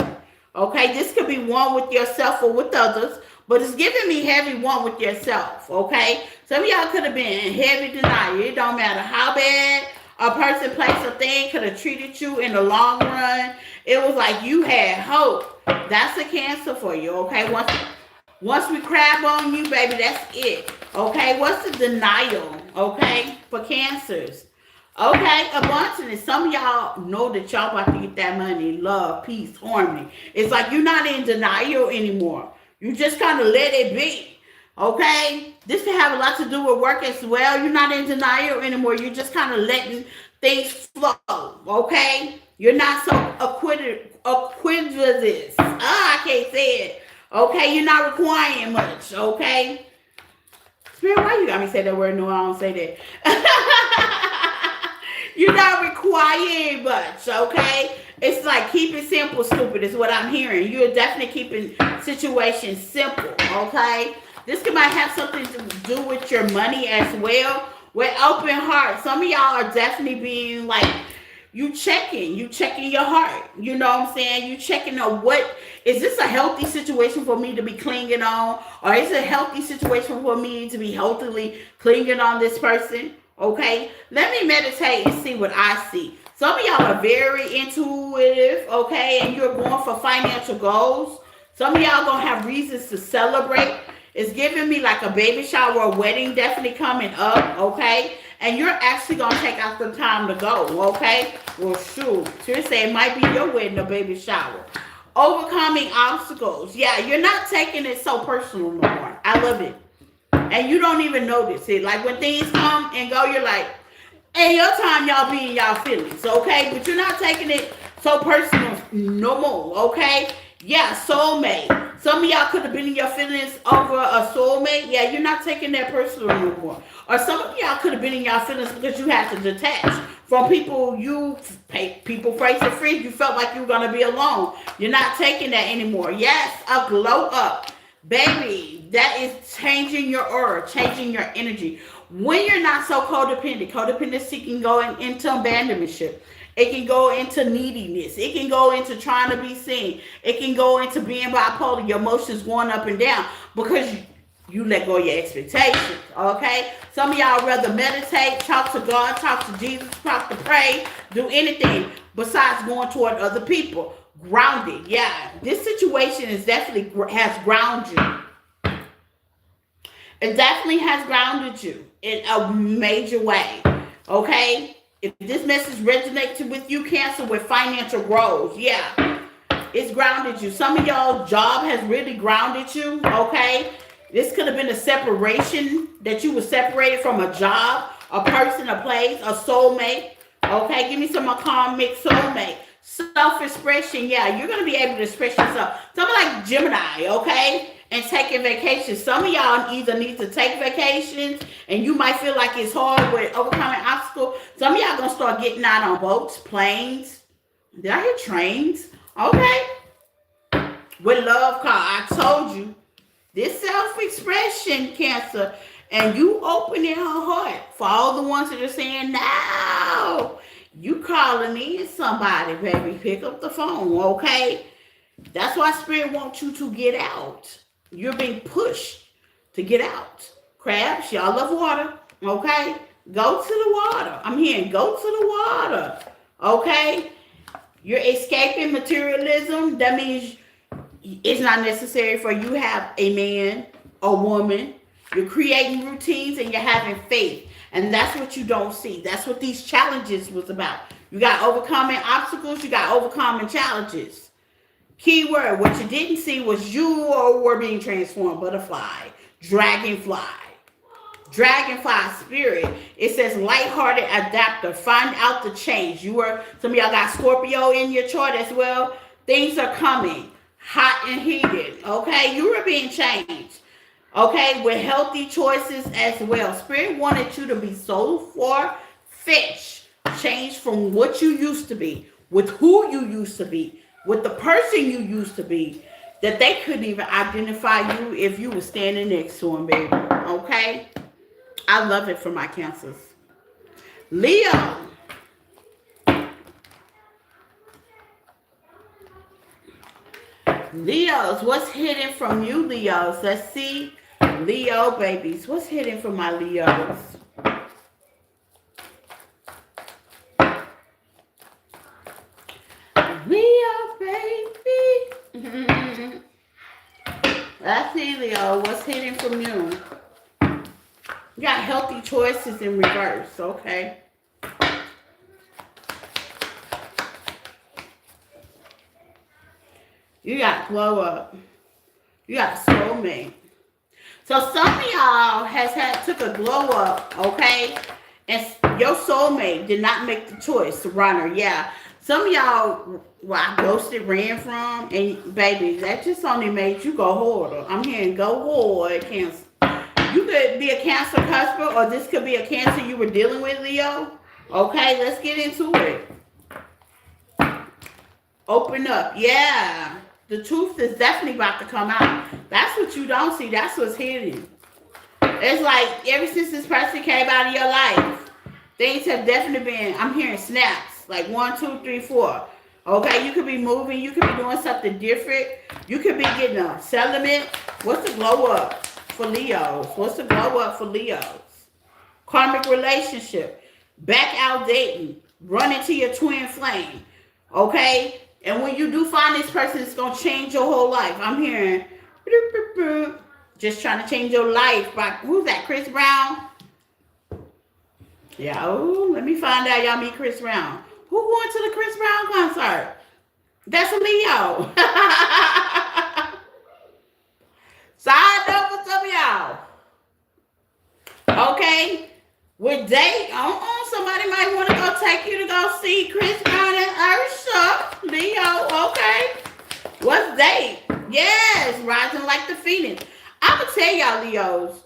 A: okay? This could be one with yourself or with others, but it's giving me heavy one with yourself, okay? Some of y'all could have been in heavy denial. It don't matter how bad a person, place, or thing could have treated you in the long run. It was like you had hope. That's a Cancer for you, okay? Once we crab on you, baby, that's it. Okay, what's the denial, okay, for Cancers? Okay, abundance. Some of y'all know that y'all about to get that money, love, peace, harmony. It's like you're not in denial anymore. You just kind of let it be, okay? This can have a lot to do with work as well. You're not in denial anymore. You're just kind of letting things flow, okay? You're not so acquisitive. I can't say it. Okay, you're not requiring much, okay? Spirit, why you got me say that word? No, I don't say that. You're not requiring much, okay? It's like keep it simple, stupid is what I'm hearing. You're definitely keeping situations simple, okay? This might have something to do with your money as well. With open heart, some of y'all are definitely being like, you checking your heart. You know what I'm saying? You checking on what, is this a healthy situation for me to be clinging on? Or is it a healthy situation for me to be healthily clinging on this person? Okay? Let me meditate and see what I see. Some of y'all are very intuitive, okay? And you're going for financial goals. Some of y'all gonna have reasons to celebrate. It's giving me like a baby shower or wedding definitely coming up, okay? And you're actually going to take out some time to go, okay? Well, shoot. Seriously, it might be your wedding or baby shower. Overcoming obstacles. Yeah, you're not taking it so personal no more. I love it. And you don't even notice it. Like when things come and go, you're like, hey, your time y'all be in y'all feelings, okay? But you're not taking it so personal no more, okay? Yeah, soulmate. Some of y'all could have been in your feelings over a soulmate. Yeah, you're not taking that personal no more. Or some of y'all could have been in your feelings because you had to detach from people people face the fridge. You felt like you were going to be alone. You're not taking that anymore. Yes, a glow up. Baby, that is changing your aura, changing your energy. When you're not so codependent, codependency can go into abandonmentship. It can go into neediness. It can go into trying to be seen. It can go into being bipolar, your emotions going up and down because you let go of your expectations, okay? Some of y'all rather meditate, talk to God, talk to Jesus, talk to pray, do anything besides going toward other people. Grounded, yeah. This situation is definitely has grounded you. It definitely has grounded you in a major way, okay? If this message resonates with you, Cancer, with financial growth, yeah, it's grounded you. Some of y'all job has really grounded you, okay? This could have been a separation that you were separated from a job, a person, a place, a soulmate, okay? Give me some karmic soulmate. Self-expression, yeah, you're going to be able to express yourself. Something like Gemini, okay? And taking vacations. Some of y'all either need to take vacations and you might feel like it's hard with overcoming obstacles. Some of y'all going to start getting out on boats, planes. Did I hear trains? Okay. With love card, I told you. This self-expression, Cancer, and you opening her heart for all the ones that are saying, no. You calling in somebody, baby. Pick up the phone, okay? That's why Spirit wants you to get out. You're being pushed to get out. Crabs, y'all love water, okay? Go to the water. I'm hearing go to the water, okay? You're escaping materialism. That means it's not necessary for you to have a man or woman. You're creating routines and you're having faith. And that's what you don't see. That's what these challenges was about. You got overcoming obstacles. You got overcoming challenges. Keyword, what you didn't see was you were being transformed. Butterfly, dragonfly, dragonfly spirit. It says lighthearted adapter. Find out the change. Some of y'all got Scorpio in your chart as well. Things are coming hot and heated. Okay, you are being changed. Okay, with healthy choices as well. Spirit wanted you to be so far-fetched, changed from what you used to be, with who you used to be, with the person you used to be, that they couldn't even identify you if you were standing next to them, baby. Okay? I love it for my Cancers. Leo. Leos, what's hidden from you, Leos? Let's see. Leo babies, what's hidden from my Leos? Leo baby. Let's see, Leo, what's hidden from you? You got healthy choices in reverse, okay? You got glow up. You got soulmate. So some of y'all took a glow up, okay? And your soulmate did not make the choice to run her. Yeah. Some of y'all, I ghosted, ran from, and baby, that just only made you go harder. I'm hearing go hard, Cancer. You could be a Cancer cusper, or this could be a Cancer you were dealing with, Leo. Okay, let's get into it. Open up. Yeah. The truth is definitely about to come out. That's what you don't see. That's what's hidden. It's like ever since this person came out of your life, things have definitely been, I'm hearing snaps. Like 1, 2, 3, 4. Okay, you could be moving. You could be doing something different. You could be getting a settlement. What's the glow up for Leos? What's the glow up for Leos? Karmic relationship. Back out dating. Run into your twin flame. Okay? And when you do find this person, it's going to change your whole life. I'm hearing, just trying to change your life. Who's that, Chris Brown? Yeah, oh, let me find out y'all meet Chris Brown. Who going to the Chris Brown concert? That's a Leo. Side up for some of y'all. Okay? With date, somebody might want to go take you to go see Chris Brown and Ursha. Leo, okay. What's date? Yes, rising like the phoenix. I'm going to tell y'all, Leos,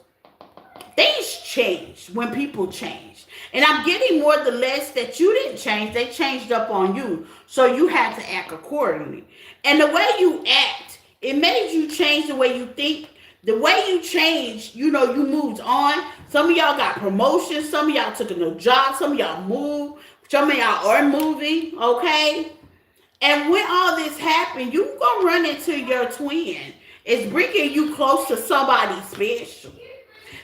A: things change when people change. And I'm getting more the less that you didn't change. They changed up on you. So you had to act accordingly. And the way you act, it made you change the way you think. The way you changed, you moved on. Some of y'all got promotions. Some of y'all took a new job. Some of y'all moved. Some of y'all are moving, okay? And when all this happened, you going to run into your twin. It's bringing you close to somebody special.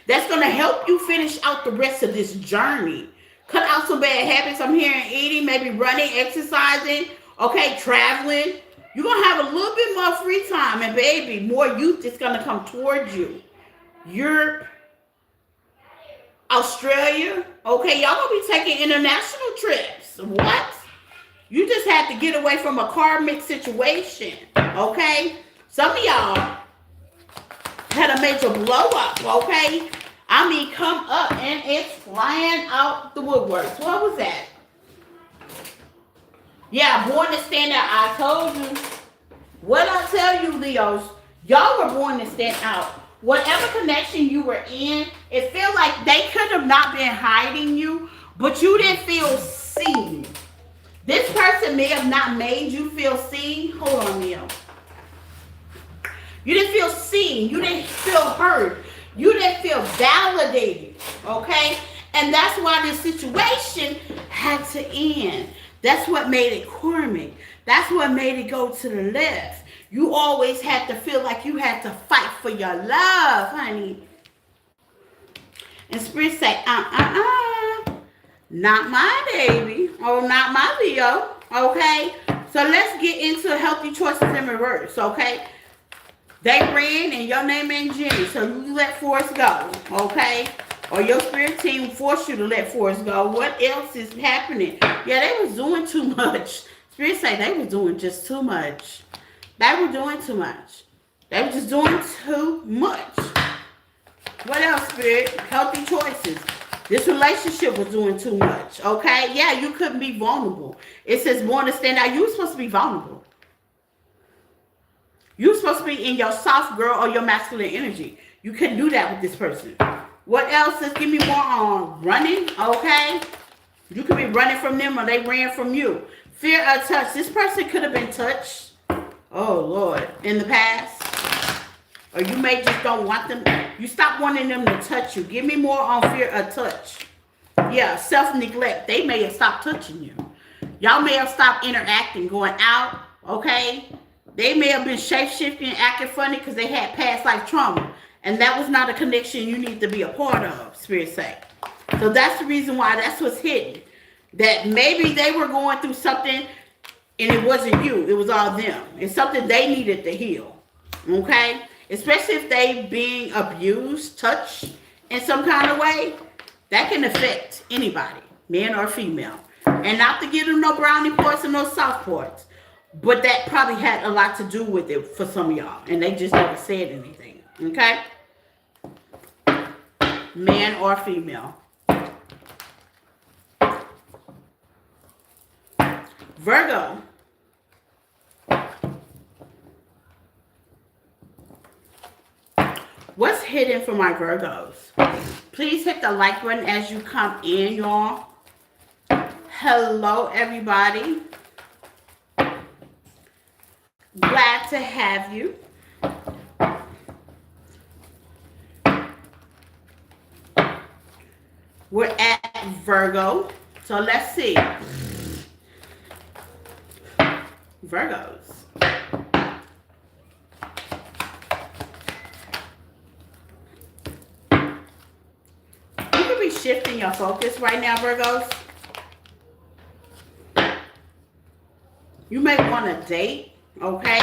A: That's going to help you finish out the rest of this journey. Cut out some bad habits. I'm hearing eating, maybe running, exercising, okay, traveling. You're going to have a little bit more free time. And baby, more youth is going to come towards you. Europe, Australia, okay, y'all going to be taking international trips. What? You just had to get away from a karmic situation, okay? Some of y'all had a major blow up, okay? I mean, come up and it's flying out the woodworks. What was that? Yeah, born to stand out. I told you. What I tell you, Leos, y'all were born to stand out. Whatever connection you were in, it felt like they could have not been hiding you, but you didn't feel seen. This person may have not made you feel seen. Hold on, Leo. You didn't feel seen. You didn't feel heard. You didn't feel validated, okay? And that's why this situation had to end. That's what made it karmic. That's what made it go to the left. You always had to feel like you had to fight for your love, honey. And Spirit say, not my baby. Oh, not my Leo. Okay? So let's get into healthy choices in reverse, okay? They ran and your name ain't Jenny, so you let Forrest go, okay? Or your spirit team forced you to let Forrest go. What else is happening? Yeah, they was doing too much. Spirit say they was doing just too much. They were doing too much. They were just doing too much. What else, Spirit? Healthy choices. This relationship was doing too much, okay? Yeah, you couldn't be vulnerable. It says born to stand out. You were supposed to be vulnerable. You're supposed to be in your soft girl or your masculine energy. You couldn't do that with this person. What else? Let's give me more on running, okay? You could be running from them or they ran from you. Fear of touch. This person could have been touched. Oh, Lord. In the past. Or you may just don't want them. You stop wanting them to touch you. Give me more on fear of touch. Yeah, self-neglect. They may have stopped touching you. Y'all may have stopped interacting, going out, okay? They may have been shape-shifting, acting funny because they had past life trauma. And that was not a connection you need to be a part of, Spirit say. So that's the reason why that's what's hidden. That maybe they were going through something and it wasn't you. It was all them. It's something they needed to heal. Okay? Especially if they being abused, touched in some kind of way. That can affect anybody, man or female. And not to give them no brownie points and no soft points. But that probably had a lot to do with it for some of y'all. And they just never said anything. Okay? Man or female. Virgo. What's hidden for my Virgos? Please hit the like button as you come in, y'all. Hello, everybody. Glad to have you. We're at Virgo. So let's see. Virgos. You could be shifting your focus right now, Virgos. You may want to date, okay?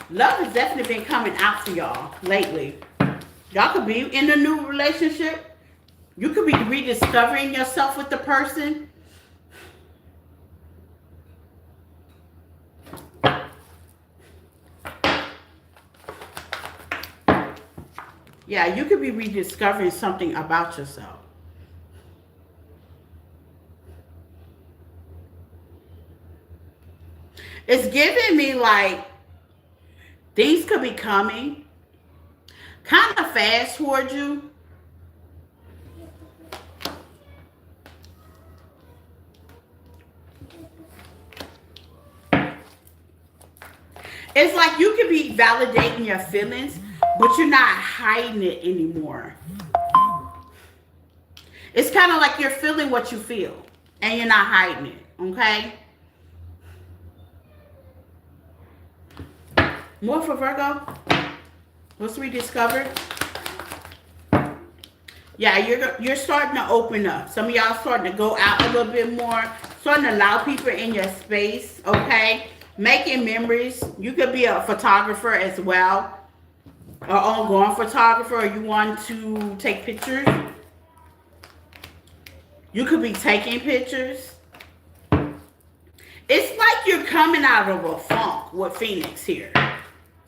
A: Love has definitely been coming out for y'all lately. Y'all could be in a new relationship. You could be rediscovering yourself with the person. Yeah, you could be rediscovering something about yourself. It's giving me like things could be coming kind of fast towards you. It's like you could be validating your feelings, but you're not hiding it anymore. It's kind of like you're feeling what you feel, and you're not hiding it, okay? More for Virgo? What's rediscovered? Yeah, you're starting to open up. Some of y'all starting to go out a little bit more, starting to allow people in your space, okay? Making memories. You could be a photographer as well, or ongoing photographer, or you want to take pictures. You could be taking pictures. It's like you're coming out of a funk with Phoenix here.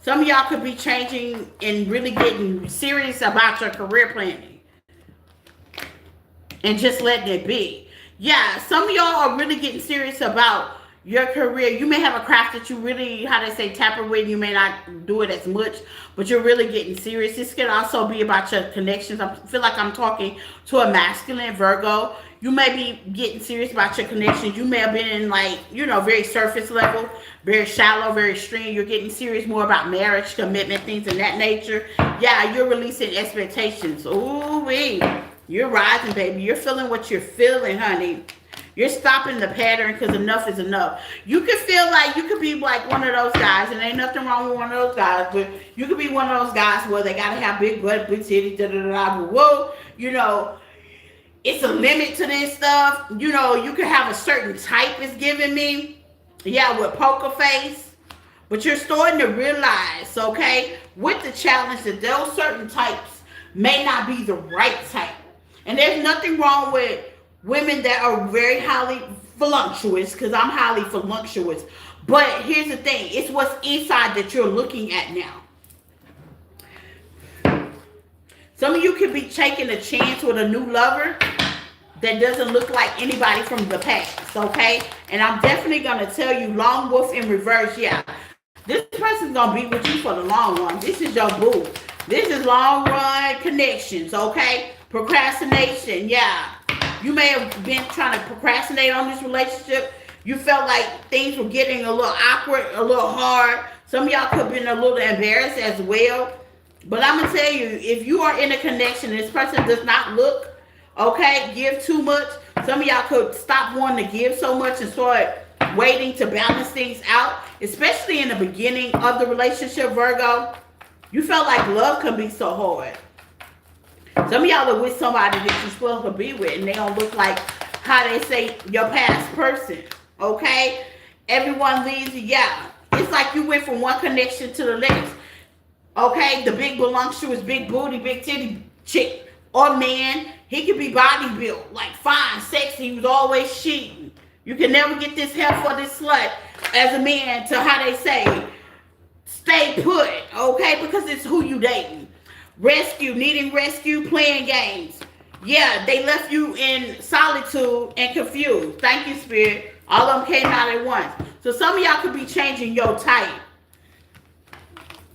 A: Some of y'all could be changing and really getting serious about your career planning. And just letting it be. Yeah, some of y'all are really getting serious about your career. You may have a craft that you really, how they say, tamper with. You may not do it as much, but you're really getting serious. This can also be about your connections. I feel like I'm talking to a masculine Virgo. You may be getting serious about your connections. You may have been like, you know, very surface level, very shallow, very extreme. You're getting serious more about marriage, commitment, things of that nature. Yeah, you're releasing expectations. Ooh-wee. You're rising, baby. You're feeling what you're feeling, honey. You're stopping the pattern because enough is enough. You could feel like you could be like one of those guys, and ain't nothing wrong with one of those guys, but you could be one of those guys where they gotta have big butt, big titties, da da da da. Whoa, you know, it's a limit to this stuff. You know, you could have a certain type is giving me, yeah, with poker face, but you're starting to realize, okay, with the challenge that those certain types may not be the right type, and there's nothing wrong with women that are very highly voluptuous, because I'm highly voluptuous. But here's the thing, it's what's inside that you're looking at now. Some of you could be taking a chance with a new lover that doesn't look like anybody from the past, okay? And I'm definitely going to tell you, Long Wolf in reverse, yeah. This person's going to be with you for the long run. This is your boo. This is long run connections, okay? Procrastination, yeah. You may have been trying to procrastinate on this relationship. You felt like things were getting a little awkward, a little hard. Some of y'all could have been a little embarrassed as well. But I'm going to tell you, if you are in a connection and this person does not look, okay, give too much, some of y'all could stop wanting to give so much and start waiting to balance things out, especially in the beginning of the relationship, Virgo. You felt like love can be so hard. Some of y'all are with somebody that you're supposed to be with, and they don't look like how they say your past person, okay? Everyone leaves you, yeah. It's like you went from one connection to the next, okay? The big voluptuous, big booty, big titty chick or man, he could be body built, like fine, sexy, he was always cheating. You can never get this help for this slut as a man to, how they say, stay put, okay? Because it's who you dating. Rescue, needing rescue, playing games. Yeah, they left you in solitude and confused. Thank you, Spirit. All of them came out at once. So some of y'all could be changing your type.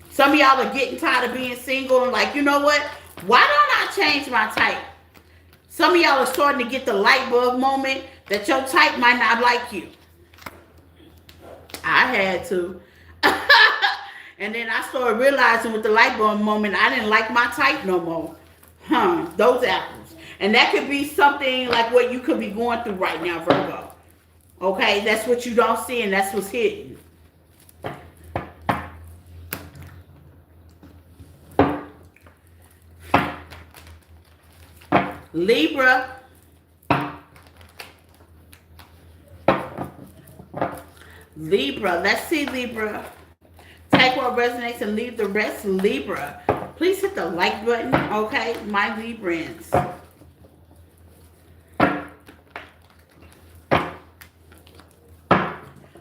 A: Some of y'all are getting tired of being single and like, you know what? Why don't I change my type? Some of y'all are starting to get the light bulb moment that your type might not like you. I had to. And then I started realizing with the light bulb moment, I didn't like my type no more. Those apples. And that could be something like what you could be going through right now, Virgo. Okay, that's what you don't see and that's what's hidden. Libra. Libra, let's see, Libra. Take what resonates and leave the rest, Libra. Please hit the like button, okay, my Librans.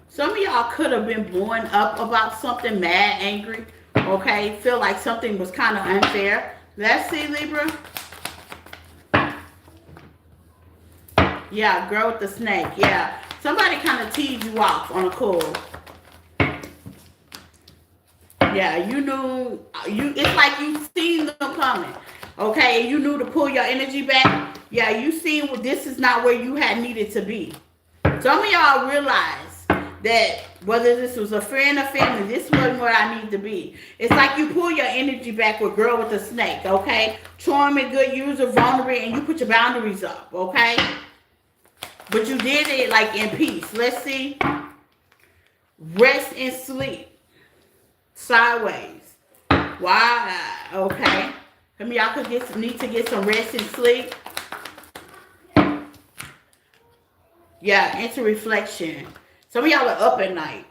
A: Some of y'all could have been blowing up about something, mad, angry, okay? Feel like something was kind of unfair. Let's see, Libra. Yeah, girl with the snake, yeah. Somebody kind of teased you off on a cool. Yeah, you knew, it's like you seen them coming, okay? You knew to pull your energy back. Yeah, you seen this is not where you had needed to be. Some of y'all realize that whether this was a friend or family, this wasn't where I need to be. It's like you pull your energy back with girl with the snake, okay? Charming, good user, vulnerable, and you put your boundaries up, okay? But you did it like in peace. Let's see. Rest and sleep. Sideways. Wow. Okay. Some of y'all could need to get some rest and sleep. Yeah, into reflection. Some of y'all are up at night.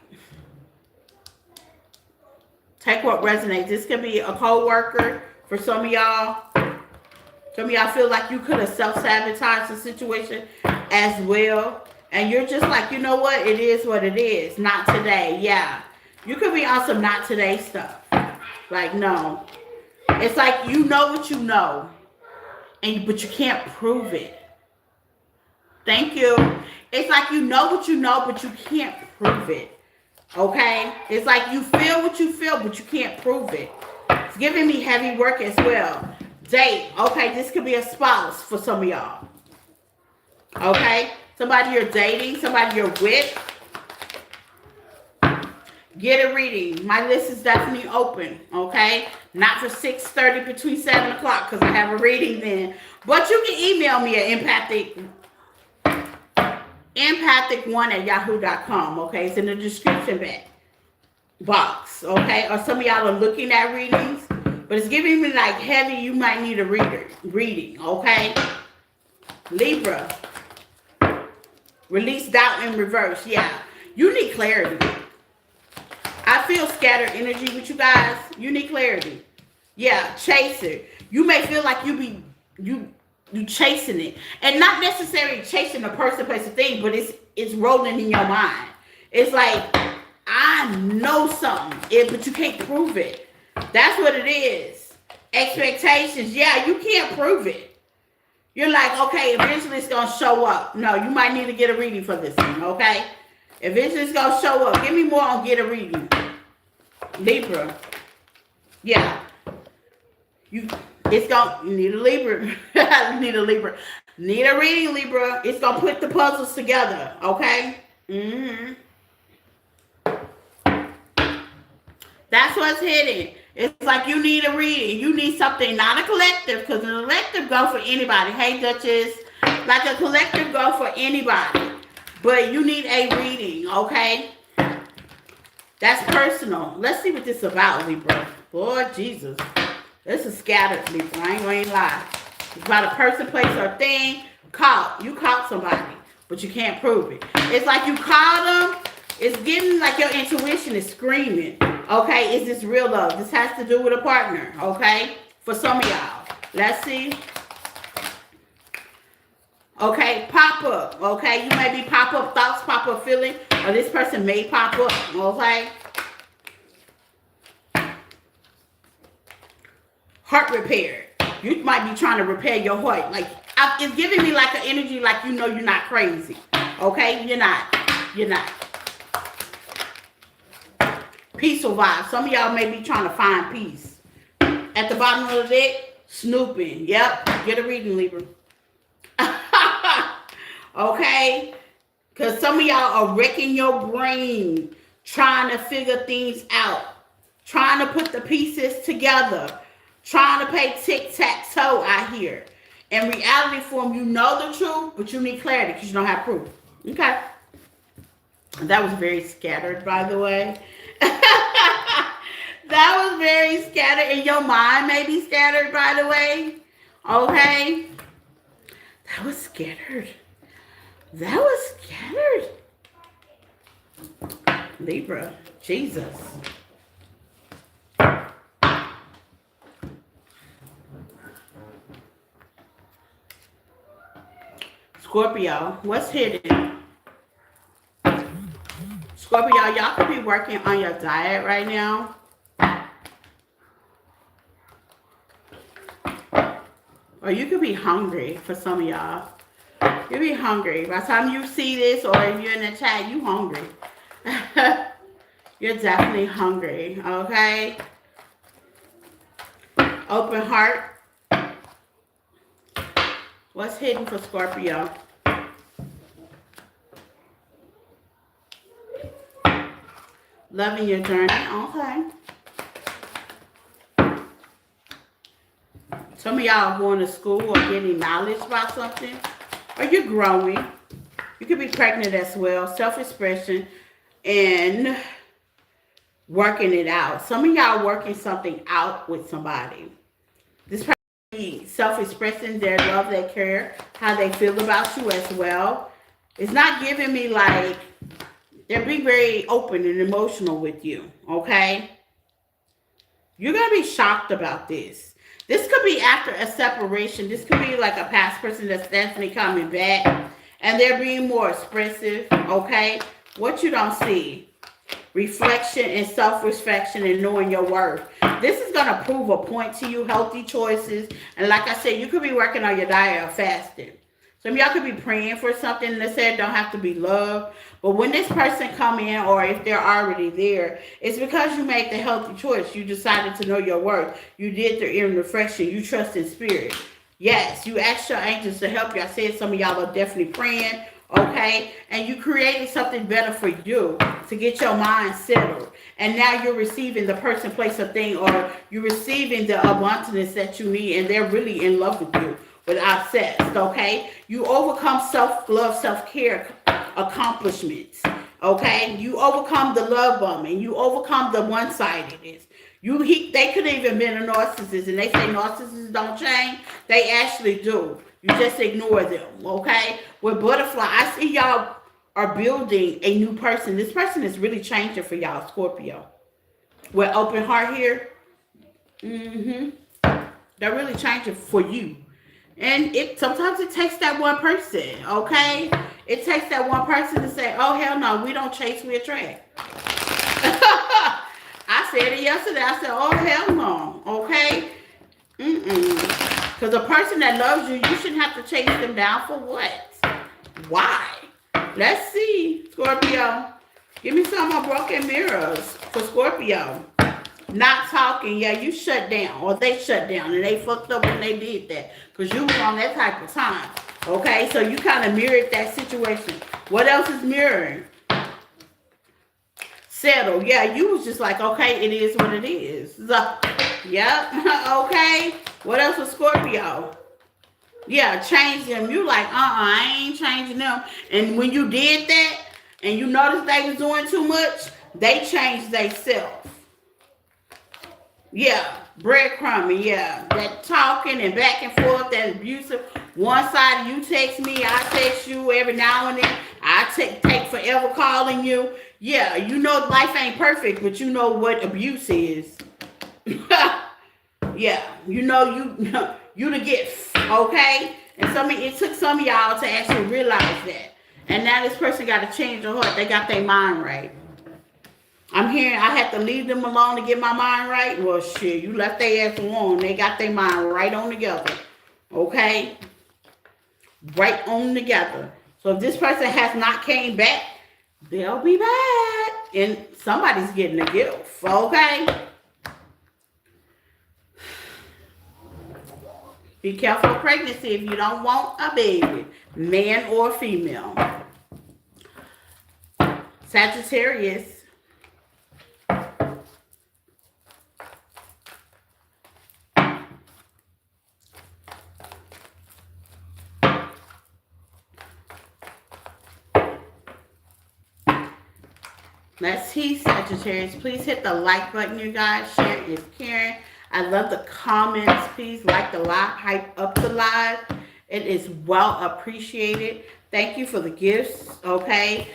A: Take what resonates. This could be a co-worker for some of y'all. Some of y'all feel like you could have self-sabotaged the situation as well. And you're just like, you know what? It is what it is. Not today. Yeah. You could be on some not today stuff. Like, no. It's like you know what you know. But you can't prove it. Thank you. It's like you know what you know, but you can't prove it. Okay? It's like you feel what you feel, but you can't prove it. It's giving me heavy work as well. Date. Okay, this could be a spouse for some of y'all. Okay? Somebody you're dating, somebody you're with. Get a reading. My list is definitely open. Okay? Not for 6:30 between 7 o'clock because I have a reading then. But you can email me at empathic1@yahoo.com. Okay, it's in the description box. Okay, or some of y'all are looking at readings, but it's giving me like heavy. You might need a reading. Okay, Libra. Release doubt in reverse. Yeah, you need clarity. I feel scattered energy with you guys. You need clarity. Yeah, chaser. You may feel like you chasing it, and not necessarily chasing a person, place, or thing, but it's rolling in your mind. It's like I know something, but you can't prove it. That's what it is. Expectations. Yeah, you can't prove it. You're like, okay, eventually it's going to show up. No, you might need to get a reading for this one, okay? Eventually it's going to show up. Give me more on get a reading. Libra. Yeah. You need a Libra. You need a Libra. Need a reading, Libra. It's going to put the puzzles together, okay? Mm-hmm. That's what's hidden. It's like you need a reading. You need something, not a collective, because a collective go for anybody. Hey, Duchess. Like a collective go for anybody. But you need a reading, okay? That's personal. Let's see what this is about, Libra. Lord Jesus. This is scattered, Libra. I ain't going to lie. It's about a person, place, or thing. You caught somebody, but you can't prove it. It's like you caught them. It's getting like your intuition is screaming. Okay, is this real love? This has to do with a partner, okay? For some of y'all. Let's see. Okay, pop up, okay? You may be pop up thoughts, pop up feeling, or this person may pop up, okay? Heart repair. You might be trying to repair your heart. Like, it's giving me like an energy like you know you're not crazy, okay? You're not. Peaceful vibes. Some of y'all may be trying to find peace. At the bottom of the deck, snooping. Yep. Get a reading, Libra. Okay? Because some of y'all are wrecking your brain trying to figure things out. Trying to put the pieces together. Trying to play tic-tac-toe out here. In reality form, you know the truth, but you need clarity because you don't have proof. Okay? That was very scattered, by the way. That was very scattered, and your mind may be scattered, by the way. Okay? That was scattered. Libra. Jesus. Scorpio. What's hidden? Scorpio, y'all could be working on your diet right now. Or you could be hungry for some of y'all. You'll be hungry. By the time you see this or if you're in the chat, you hungry. You're definitely hungry, okay? Open heart. What's hidden for Scorpio? Loving your journey. Okay. Some of y'all are going to school or getting knowledge about something. Or you're growing. You could be pregnant as well. Self-expression and working it out. Some of y'all working something out with somebody. This person be self-expressing their love, their care, how they feel about you as well. It's not giving me like they're being very open and emotional with you, okay? You're going to be shocked about this. This could be after a separation. This could be like a past person that's definitely coming back. And they're being more expressive, okay? What you don't see. Reflection and self-reflection and knowing your worth. This is going to prove a point to you. Healthy choices. And like I said, you could be working on your diet or fasting. Some of y'all could be praying for something that said don't have to be love. But when this person come in or if they're already there, it's because you made the healthy choice. You decided to know your worth. You did the inner reflection. You trust in spirit. Yes, you asked your angels to help you. I said some of y'all are definitely praying okay? And you created something better for you to get your mind settled. And now you're receiving the person, place, or thing, or you're receiving the abundance that you need, and they're really in love with you without sex, okay? You overcome self-love, self-care accomplishments, okay? You overcome the love bombing. You overcome the one-sidedness. They could have even been a narcissist, and they say narcissists don't change. They actually do. You just ignore them, okay? With butterfly, I see y'all are building a new person. This person is really changing for y'all, Scorpio. With open heart here, they're really changing for you. And sometimes it takes that one person, okay? It takes that one person to say, oh, hell no, we don't chase, we attract. I said it yesterday. I said, oh, hell no, okay? Because a person that loves you, you shouldn't have to chase them down for what? Why? Let's see, Scorpio. Give me some more broken mirrors for Scorpio. Not talking. Yeah, you shut down. Or they shut down. And they fucked up when they did that. Because you was on that type of time. Okay? So you kind of mirrored that situation. What else is mirroring? Settle. Yeah, you was just like, okay, it is what it is. So, yep. Okay. What else was Scorpio? Yeah, change them. You like, I ain't changing them. And when you did that, and you noticed they was doing too much, they changed themselves. Yeah, breadcrumbing, yeah. That talking and back and forth, that abusive. One side, you text me, I text you every now and then. I take forever calling you. Yeah, you know life ain't perfect, but you know what abuse is. Yeah, you know you the gift, okay? And it took some of y'all to actually realize that. And now this person got to change their heart. They got their mind right. I'm hearing I had to leave them alone to get my mind right. Well, shit, you left their ass alone. They got their mind right on together, okay? Right on together. So if this person has not came back, they'll be back. And somebody's getting a gift, okay? Be careful of pregnancy if you don't want a baby, man or female. Sagittarius. Let's see, Sagittarius. Please hit the like button, you guys. Share is caring. I love the comments. Please like the live, hype up the live. It is well appreciated. Thank you for the gifts, okay?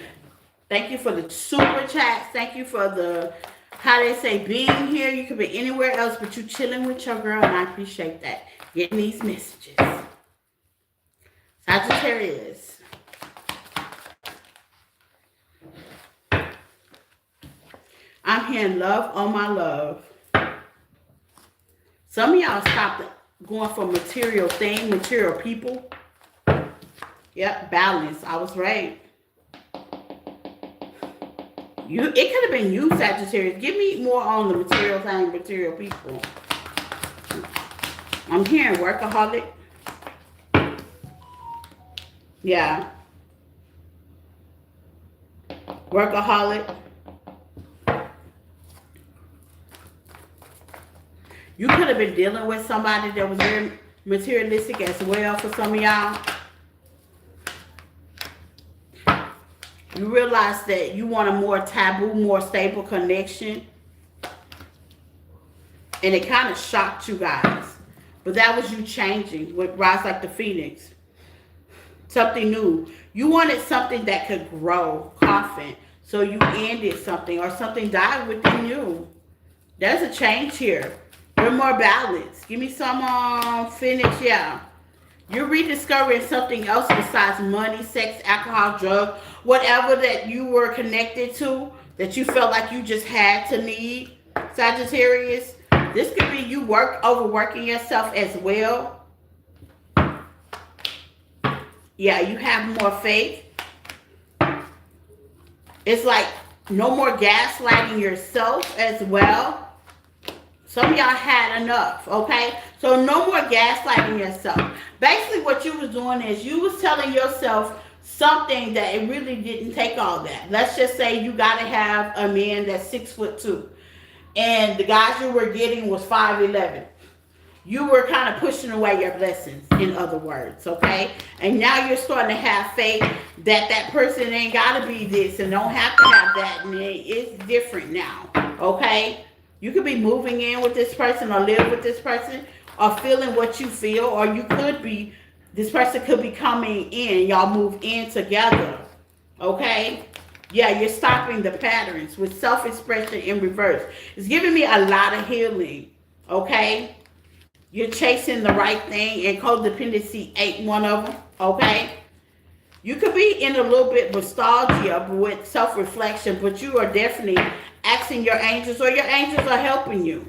A: Thank you for the super chats. Thank you for the, how they say, being here. You could be anywhere else, but you chilling with your girl, and I appreciate that. Getting these messages. Sagittarius. I'm hearing love on my love. Some of y'all stopped going for material things, material people. Yep, balance. I was right. It could have been you, Sagittarius. Give me more on the material thing, material people. I'm hearing workaholic. Yeah. Workaholic. You could have been dealing with somebody that was very materialistic as well for some of y'all. You realize that you want a more taboo, more stable connection. And it kind of shocked you guys. But that was you changing with Rise Like the Phoenix. Something new. You wanted something that could grow, confident. So you ended something or something died within you. There's a change here. We're more balanced. Give me some finish, yeah. You're rediscovering something else besides money, sex, alcohol, drugs, whatever that you were connected to, that you felt like you just had to need, Sagittarius. This could be you overworking yourself as well. Yeah, you have more faith. It's like no more gaslighting yourself as well. Some of y'all had enough, okay? So no more gaslighting yourself. Basically what you was doing is you was telling yourself something that it really didn't take all that. Let's just say you got to have a man that's 6'2", and the guys you were getting was 5'11". You were kind of pushing away your blessings, in other words, okay? And now you're starting to have faith that that person ain't got to be this and don't have to have that, and it's different now, okay? You could be moving in with this person or live with this person or feeling what you feel, or you could be, this person could be coming in, y'all move in together, okay? Yeah, you're stopping the patterns with self-expression in reverse. It's giving me a lot of healing, okay? You're chasing the right thing, and codependency ain't one of them, okay? You could be in a little bit nostalgia with self-reflection, but you are definitely asking your angels, or your angels are helping you.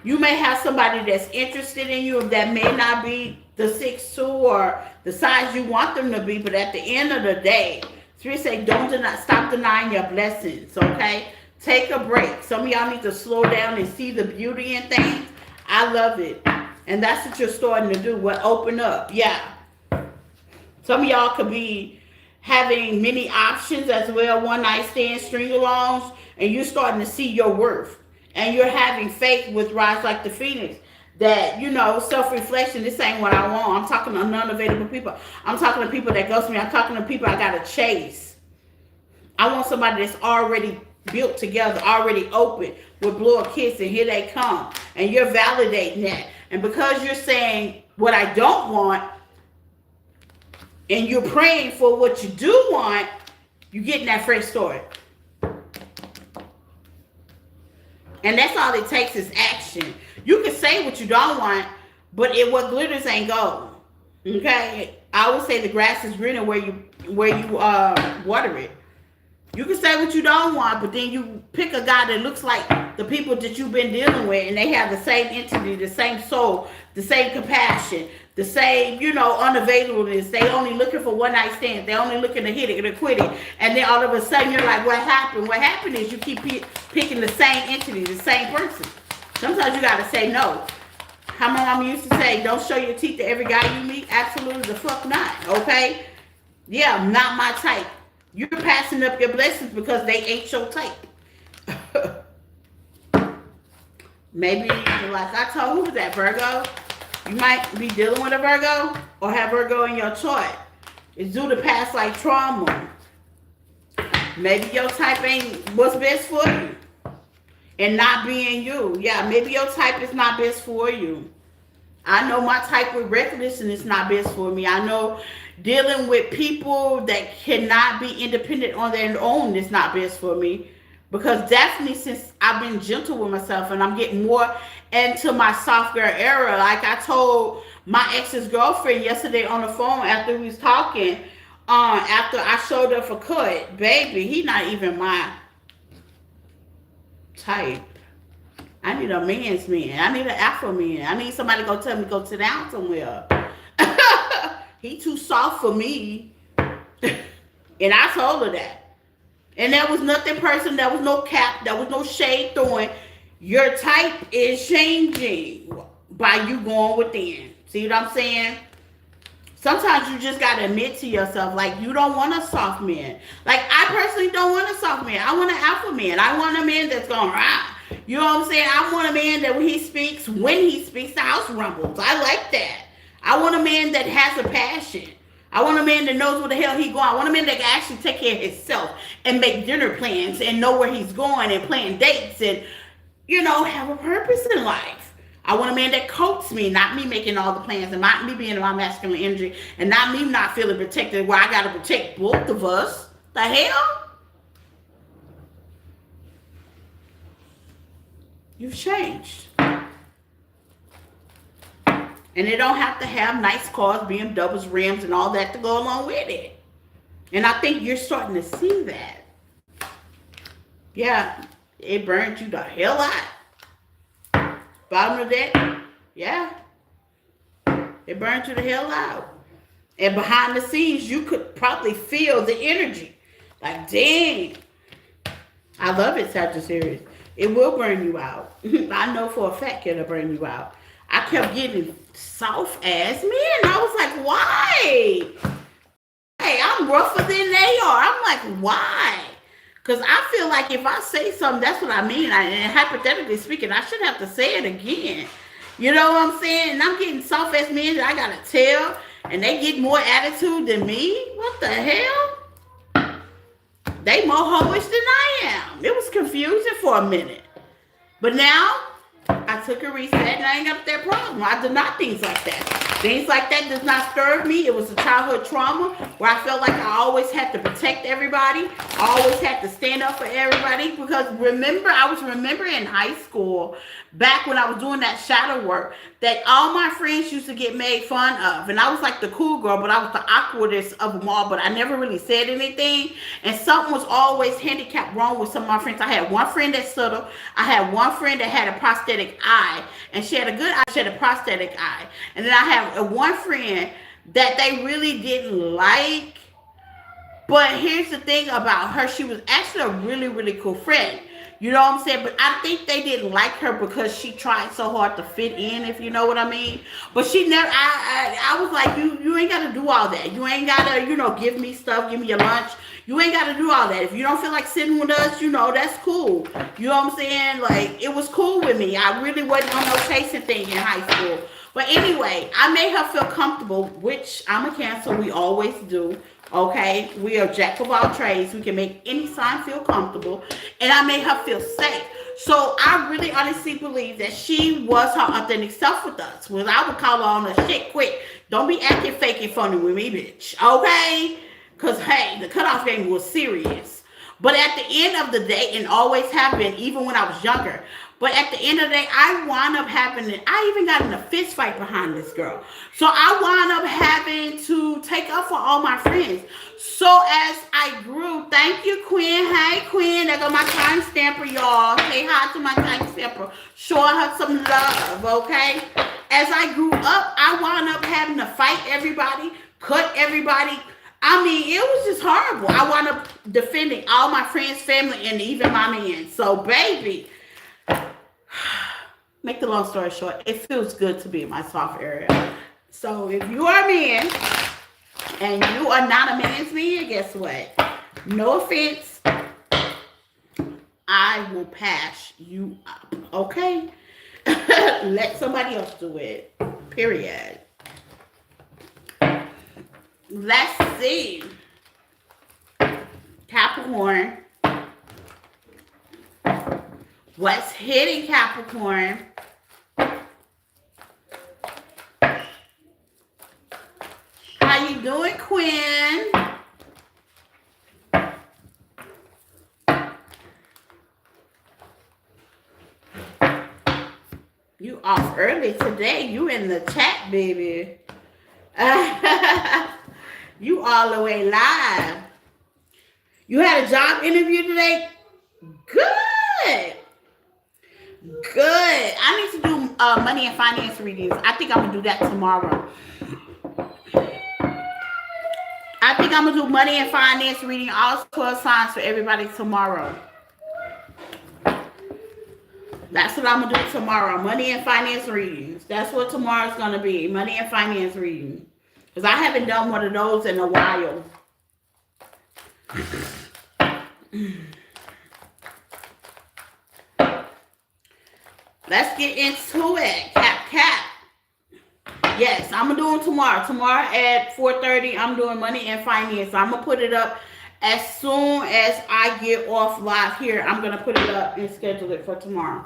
A: You may have somebody that's interested in you that may not be the 6'2" or the size you want them to be, but at the end of the day, Spirit say, stop denying your blessings, okay? Take a break. Some of y'all need to slow down and see the beauty in things. I love it. And that's what you're starting to do. Well, open up. Yeah. Some of y'all could be having many options as well, one night stands, string alongs, and you're starting to see your worth. And you're having faith with Rise Like the Phoenix. That, you know, self-reflection, this ain't what I want. I'm talking to non-available people. I'm talking to people that ghost me. I'm talking to people I got to chase. I want somebody that's already built together, already open, with blow a kiss, and here they come. And you're validating that. And because you're saying what I don't want, and you're praying for what you do want, you're getting that fresh start. And that's all it takes is action. You can say what you don't want, but what glitters ain't gold. Okay? I always say the grass is greener where you water it. You can say what you don't want, but then you pick a guy that looks like the people that you've been dealing with, and they have the same entity, the same soul, the same compassion, the same, unavailableness. They only looking for one night stands. They only looking to hit it and quit it. And then all of a sudden you're like, what happened? What happened is you keep picking the same entity, the same person. Sometimes you got to say no. How my mom used to say, don't show your teeth to every guy you meet. Absolutely the fuck not, okay? Yeah, not my type. You're passing up your blessings because they ain't your type. Maybe, like I told, who was that, Virgo? You might be dealing with a Virgo or have Virgo in your chart. It's due to past like trauma. Maybe your type ain't what's best for you. And not being you. Yeah, maybe your type is not best for you. I know my type with reckless and it's not best for me. I know dealing with people that cannot be independent on their own is not best for me. Because definitely since I've been gentle with myself and I'm getting more into my soft girl era, like I told my ex's girlfriend yesterday on the phone after we was talking, after I showed up for cut, baby, he not even my type. I need a man's man. I need an Afro man. I need somebody to go tell me go sit down somewhere. He too soft for me. And I told her that. And there was nothing personal. There was no cap. There was no shade throwing. Your type is changing by you going within. See what I'm saying? Sometimes you just got to admit to yourself, like, you don't want a soft man. Like, I personally don't want a soft man. I want an alpha man. I want a man that's going to ride. You know what I'm saying? I want a man that when he speaks, the house rumbles. I like that. I want a man that has a passion. I want a man that knows where the hell he's going. I want a man that can actually take care of himself and make dinner plans and know where he's going and plan dates and, have a purpose in life. I want a man that coaches me, not me making all the plans and not me being in my masculine energy and not me not feeling protected where I got to protect both of us. The hell? You've changed. And they don't have to have nice cars, BMWs, Rams, and all that to go along with it. And I think you're starting to see that. Yeah, it burned you the hell out. Bottom of that, yeah. It burned you the hell out. And behind the scenes, you could probably feel the energy. Like, dang. I love it, Sagittarius. It will burn you out. I know for a fact it'll burn you out. I kept getting soft ass men. I was like, why? rougher than they are. I'm like, why? Because I feel like if I say something, that's what I mean. And hypothetically speaking, I should have to say it again. You know what I'm saying? And I'm getting soft ass men that I gotta tell, and they get more attitude than me. What the hell? They more hoish than I am. It was confusing for a minute. But now, I took a reset and I ain't got that problem. I deny things like that. Things like that does not stir me. It was a childhood trauma where I felt like I always had to protect everybody. I always had to stand up for everybody. Because remember, I was remembering in high school, back when I was doing that shadow work, that all my friends used to get made fun of. And I was like the cool girl, but I was the awkwardest of them all. But I never really said anything. And something was always handicapped wrong with some of my friends. I had one friend that stuttered. I had one friend that had a prosthetic eye. And she had a good eye. She had a prosthetic eye. And then I have one friend that they really didn't like. But here's the thing about her. She was actually a really, really cool friend. You know what I'm saying? But I think they didn't like her because she tried so hard to fit in, if you know what I mean. But she never, I was like, you ain't got to do all that. You ain't got to, give me stuff, give me your lunch. You ain't got to do all that. If you don't feel like sitting with us, that's cool. You know what I'm saying? Like, it was cool with me. I really wasn't on no chasing thing in high school. But anyway, I made her feel comfortable, which I'm a Cancer. We always do. Okay? We are jack of all trades. We can make any sign feel comfortable. And I made her feel safe. So I really honestly believe that she was her authentic self with us. When I would call her on her shit quick. Don't be acting fake and funny with me, bitch. Okay? Because, hey, the cutoff game was serious. But at the end of the day, and always have been, even when I was younger, but at the end of the day, I wound up I even got in a fist fight behind this girl. So I wound up having to take up for all my friends. So as I grew, thank you, Quinn. Hey, Quinn. There go my time stamper, y'all. Say hi to my time stamper. Showing her some love, okay? As I grew up, I wound up having to fight everybody, cut everybody. I mean, it was just horrible. I wound up defending all my friends, family, and even my man. So, baby, make the long story short, it feels good to be in my soft area. So, if you are a man and you are not a man's man, guess what? No offense, I will pass you up, okay? Let somebody else do it, period. Let's see. Capricorn. What's hitting Capricorn? How you doing, Quinn? You off early today. You in the chat, baby. You all the way live. You had a job interview today? Good. Good. I need to do money and finance readings. I think I'm going to do that tomorrow. I think I'm going to do money and finance reading, all 12 signs for everybody tomorrow. That's what I'm going to do tomorrow. Money and finance readings. That's what tomorrow's going to be. Money and finance reading. Because I haven't done one of those in a while. Let's get into it. Cap. Yes, I'm going to do them tomorrow. Tomorrow at 4:30, I'm doing money and finance. I'm going to put it up as soon as I get off live here. I'm going to put it up and schedule it for tomorrow.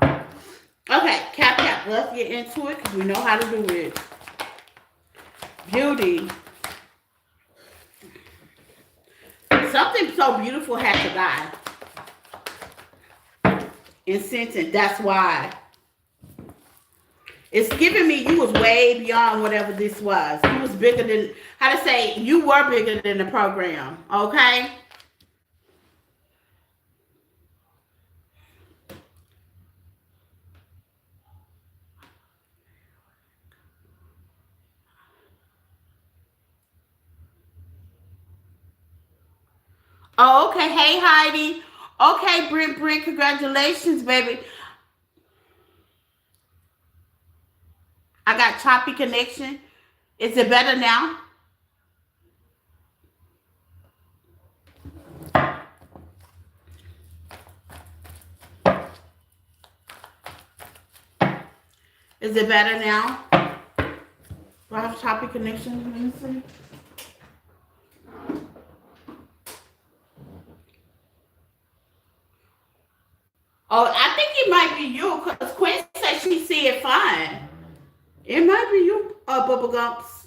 A: Okay, Cap. Let's get into it because we know how to do it. Beauty. Something so beautiful had to die. In sentence, that's why. It's giving me you was way beyond whatever this was. You was bigger than, you were bigger than the program, okay? Oh, okay. Hey, Heidi. Okay, Brent, congratulations, baby. I got choppy connection. Is it better now? Is it better now? Do I have choppy connection? Let me see. Oh, I think it might be you because Quinn said she see it fine. It might be you, Bubba Gumps.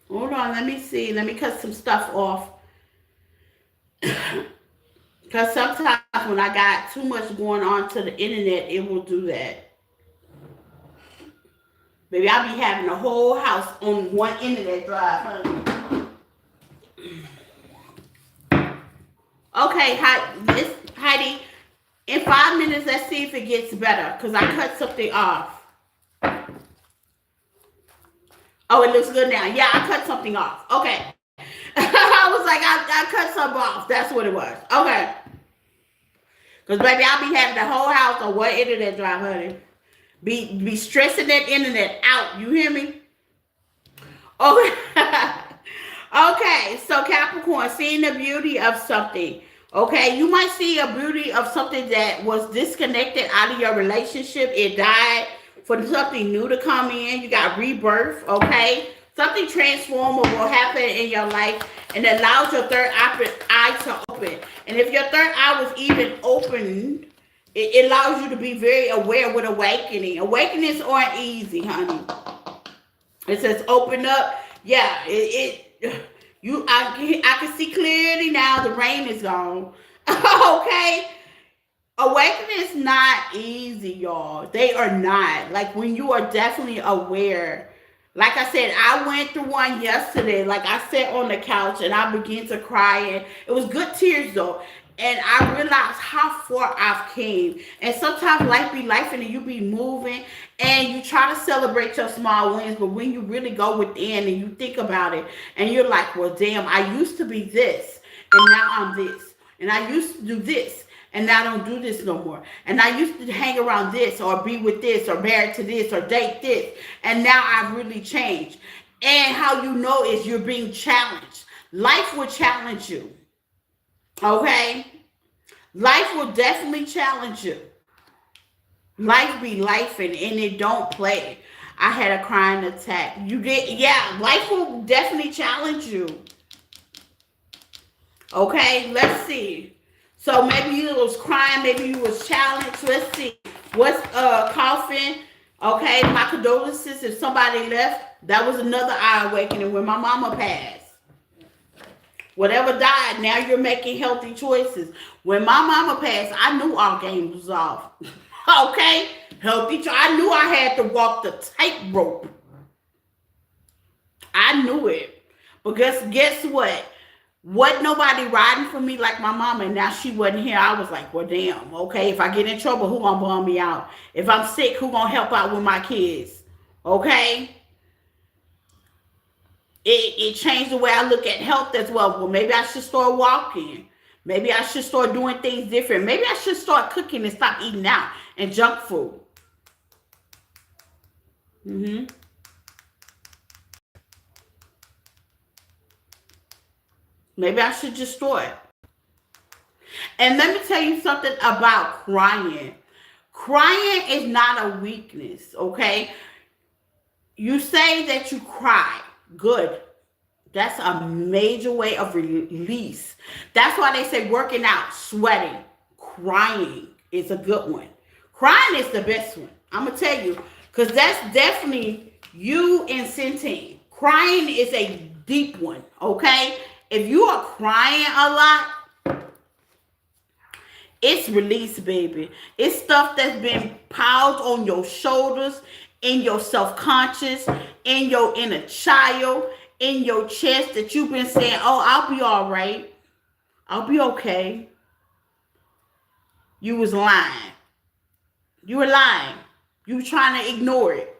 A: Hold on, let me see. Let me cut some stuff off. Because sometimes when I got too much going on to the internet, it will do that. Maybe I'll be having the whole house on one internet drive, honey. Okay, Heidi, in 5 minutes, let's see if it gets better. Because I cut something off. Oh, it looks good now. Yeah, I cut something off. Okay. I was like, I cut something off. That's what it was. Okay. Because, baby, I'll be having the whole house on one internet drive, honey. Be stressing that internet out. You hear me? Okay. Okay, so Capricorn, seeing the beauty of something. Okay, you might see a beauty of something that was disconnected out of your relationship. It died for something new to come in. You got rebirth, okay? Something transformable will happen in your life and allows your third eye to open. And if your third eye was even open, it allows you to be very aware with awakening. Awakenings aren't easy, honey. It says open up. Yeah, I can see clearly now the rain is gone. Okay? Awakening is not easy, y'all. They are not. Like when you are definitely aware. Like I said, I went through one yesterday. Like I sat on the couch and I began to cry. And it was good tears though. And I realized how far I've came. And sometimes life be life and you be moving and you try to celebrate your small wins. But when you really go within and you think about it and you're like, well, damn, I used to be this and now I'm this. And I used to do this and now I don't do this no more. And I used to hang around this or be with this or married to this or date this. And now I've really changed. And how you know is you're being challenged. Life will challenge you. Okay? Life will definitely challenge you. Life be life and it don't play. I had a crying attack. Life will definitely challenge you. Okay, let's see. So maybe you was crying, maybe you was challenged. Let's see. What's coughing? Okay, my condolences if somebody left. That was another eye awakening when my mama passed. Whatever died, now you're making healthy choices. When my mama passed, I knew our game was off. Okay? Healthy choice. I knew I had to walk the tightrope. I knew it. Because guess what? Wasn't nobody riding for me like my mama, and now she wasn't here. I was like, well, damn, okay, if I get in trouble, who gonna bum me out? If I'm sick, who gonna help out with my kids? Okay? It changed the way I look at health as well. Well, maybe I should start walking. Maybe I should start doing things different. Maybe I should start cooking and stop eating out and junk food. Maybe I should just start. And let me tell you something about crying. Crying is not a weakness, okay? You say that you cry. Good. That's a major way of release. That's why they say working out, sweating, crying is a good one. Crying is the best one. I'm going to tell you. Because that's definitely you and Centene. Crying is a deep one. Okay? If you are crying a lot, it's release, baby. It's stuff that's been piled on your shoulders, in your self-conscious, in your inner child, in your chest that you've been saying, oh, I'll be all right. I'll be okay. You was lying. You were lying. You were trying to ignore it.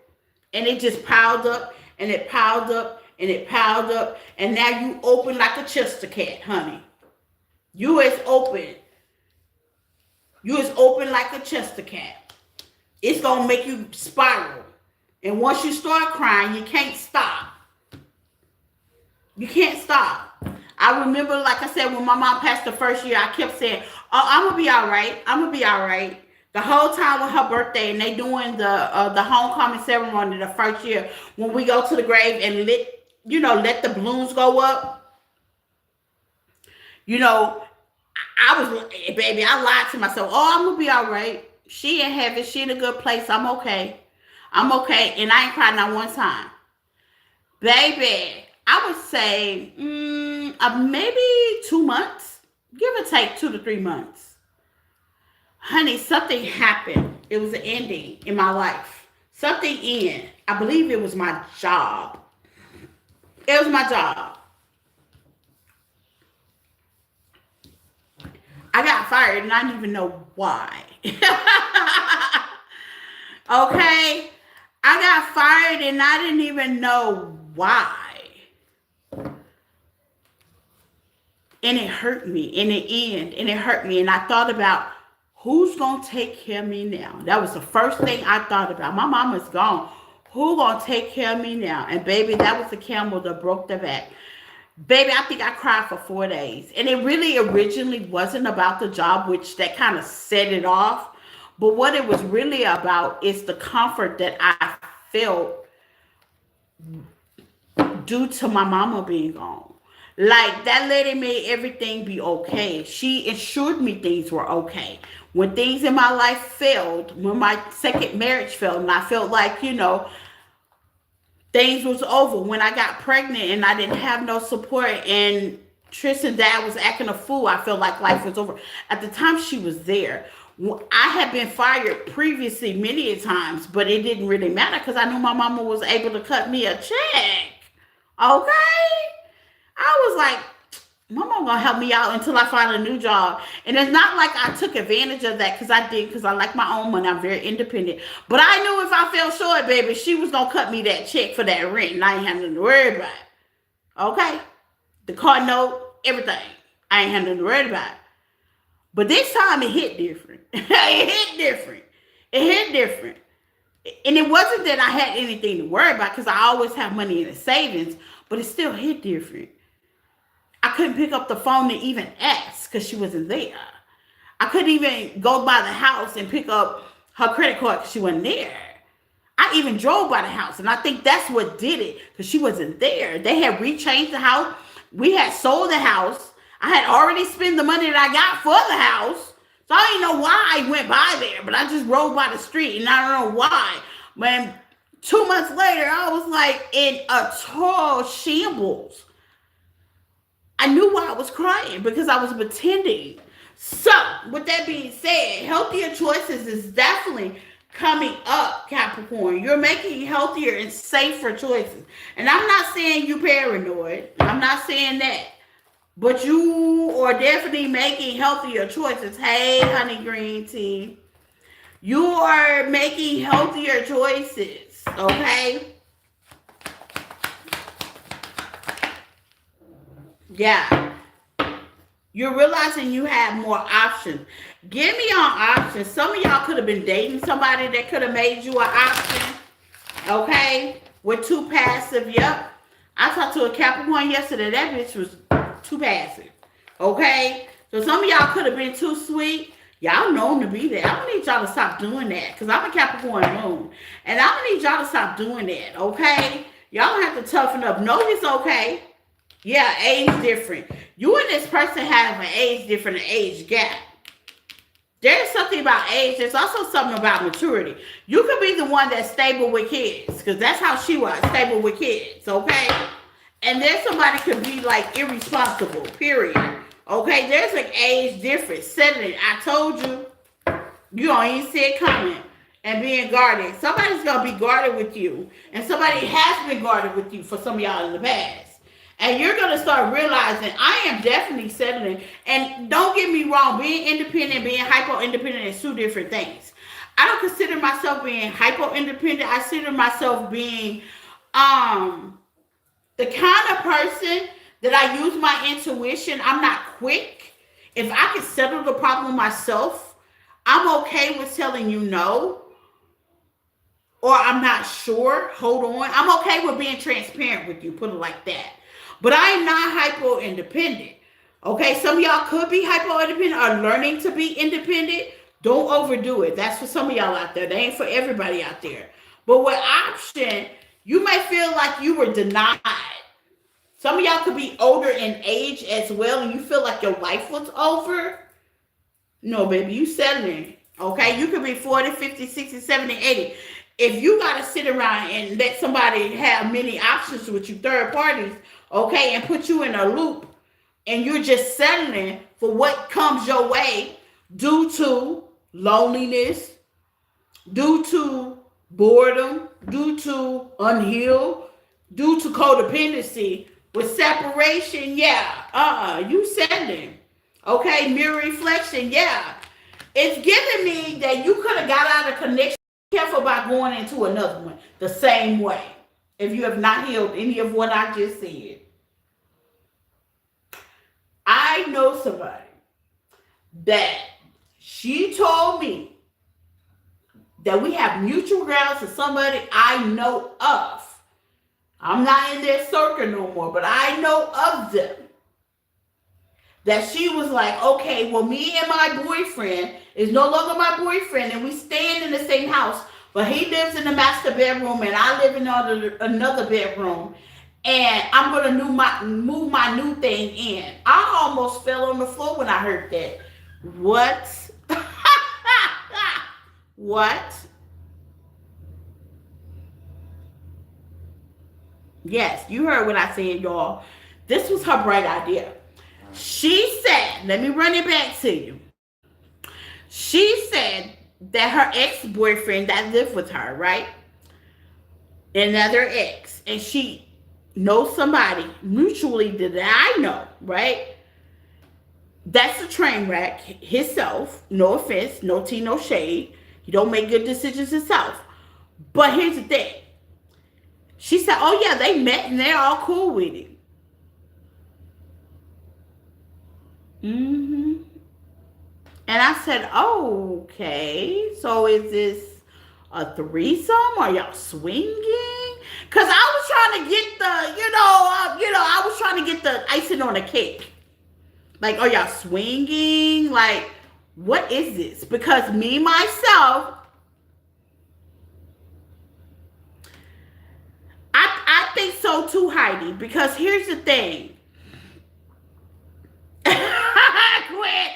A: And it just piled up and it piled up and it piled up. And now you open like a Chester cat, honey. You is open. You is open like a Chester cat. It's going to make you spiral. And once you start crying, you can't stop. You can't stop. I remember, like I said, when my mom passed the first year, I kept saying, oh, I'm going to be all right. I'm going to be all right. The whole time with her birthday, and they doing the homecoming ceremony the first year when we go to the grave and let the balloons go up. You know, I was, baby, I lied to myself. Oh, I'm gonna be all right. She in heaven. She in a good place. I'm okay. I'm okay, and I ain't cried not one time, baby. I would say maybe 2 months, give or take 2 to 3 months. Honey, something happened. It was an ending in my life. Something in. I believe it was my job. It was my job. I got fired and I didn't even know why. Okay? I got fired and I didn't even know why. And it hurt me in the end. And it hurt me. And I thought about, who's going to take care of me now? That was the first thing I thought about. My mama's gone. Who going to take care of me now? And baby, that was the camel that broke the back. Baby, I think I cried for 4 days. And it really originally wasn't about the job, which that kind of set it off. But what it was really about is the comfort that I felt due to my mama being gone. Like, that lady made everything be okay. She ensured me things were okay. When things in my life failed, when my second marriage failed, and I felt like, things was over. When I got pregnant and I didn't have no support and Tristan's dad was acting a fool, I felt like life was over. At the time, she was there. I had been fired previously many times, but it didn't really matter because I knew my mama was able to cut me a check. Okay? I was like, my mom gonna help me out until I find a new job. And it's not like I took advantage of that, because I like my own money. I'm very independent. But I knew if I fell short, baby, she was gonna cut me that check for that rent, and I ain't had nothing to worry about. Okay? The car note, everything. I ain't had nothing to worry about. But this time it hit different. It hit different. It hit different. And it wasn't that I had anything to worry about, because I always have money in the savings, but it still hit different. I couldn't pick up the phone to even ask because she wasn't there. I couldn't even go by the house and pick up her credit card because she wasn't there. I even drove by the house, and I think that's what did it, because she wasn't there. They had rechanged the house. We had sold the house. I had already spent the money that I got for the house. So I didn't know why I went by there, but I just rode by the street, and I don't know why. When 2 months later, I was like in a total shambles. I knew why I was crying, because I was pretending. So, with that being said, healthier choices is definitely coming up, Capricorn. You're making healthier and safer choices. And I'm not saying you paranoid. I'm not saying that. But you are definitely making healthier choices. Hey, honey green tea. You are making healthier choices, okay? Yeah. You're realizing you have more options. Give me on options. Some of y'all could have been dating somebody that could have made you an option. Okay? With too passive. Yep. I talked to a Capricorn yesterday. That bitch was too passive. Okay? So some of y'all could have been too sweet. Y'all known to be there. I'm going to need y'all to stop doing that, because I'm a Capricorn moon. And I'm going to need y'all to stop doing that. Okay? Y'all have to toughen up. Know it's okay. Yeah, age different. You and this person have an age different, an age gap. There's something about age. There's also something about maturity. You could be the one that's stable with kids, because that's how she was, stable with kids, okay? And then somebody could be like irresponsible, period. Okay, there's an age difference. Setting it. I told you, you don't even see it coming. And being guarded. Somebody's going to be guarded with you. And somebody has been guarded with you for some of y'all in the past. And you're going to start realizing, I am definitely settling. And don't get me wrong, being independent, being hyper-independent is two different things. I don't consider myself being hyper-independent. I consider myself being the kind of person that I use my intuition. I'm not quick. If I can settle the problem myself, I'm okay with telling you no. Or I'm not sure. Hold on. I'm okay with being transparent with you. Put it like that. But I am not hyper-independent. Okay, some of y'all could be hyper-independent or learning to be independent. Don't overdo it. That's for some of y'all out there. They ain't for everybody out there. But with option, you may feel like you were denied. Some of y'all could be older in age as well, and you feel like your life was over. No, baby, you settling. Okay? You could be 40, 50, 60, 70, 80. If you got to sit around and let somebody have many options with you, third parties, okay, and put you in a loop, and you're just settling for what comes your way due to loneliness, due to boredom, due to unhealed, due to codependency, with separation, yeah, you settling. Okay, mirror reflection, yeah. It's giving me that you could have got out of connection. Careful about going into another one the same way if you have not healed any of what I just said. I know somebody that she told me that we have mutual grounds to somebody I know of. I'm not in their circle no more, but I know of them. That she was like, okay, well, me and my boyfriend is no longer my boyfriend, and we stand in the same house, but he lives in the master bedroom, and I live in another bedroom, and I'm going to move my new thing in. I almost fell on the floor when I heard that. What? What? Yes, you heard what I said, y'all. This was her bright idea. She said, let me run it back to you. She said that her ex-boyfriend that lived with her, right? Another ex. And she knows somebody mutually that I know, right? That's a train wreck himself. No offense, no tea, no shade. He don't make good decisions himself. But here's the thing. She said, oh yeah, they met and they're all cool with it. Mm-hmm. And I said, oh, okay. So is this a threesome? Are y'all swinging? Because I was trying to get I was trying to get the icing on the cake. Like, are y'all swinging? Like, what is this? Because me, myself, I think so too, Heidi. Because here's the thing. Quit.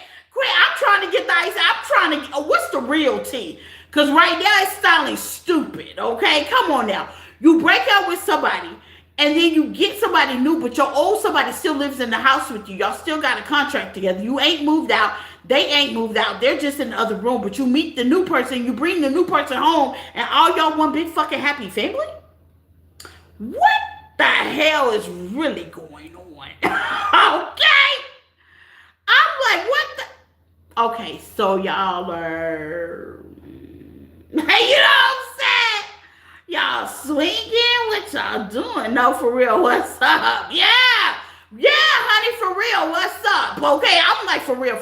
A: I'm trying to get the ice. I'm trying to. What's the real tea? Because right now it's sounding stupid. Okay, come on now. You break up with somebody, and then you get somebody new, but your old somebody still lives in the house with you. Y'all still got a contract together. You ain't moved out. They ain't moved out. They're just in the other room. But you meet the new person. You bring the new person home, and all y'all one big fucking happy family. What the hell is really going on? Okay. I'm like, what the? Okay, so y'all are, you know what I'm saying? Y'all swinging? What y'all doing? No, for real, what's up? Yeah, honey, for real, what's up? Okay, I'm like, for real.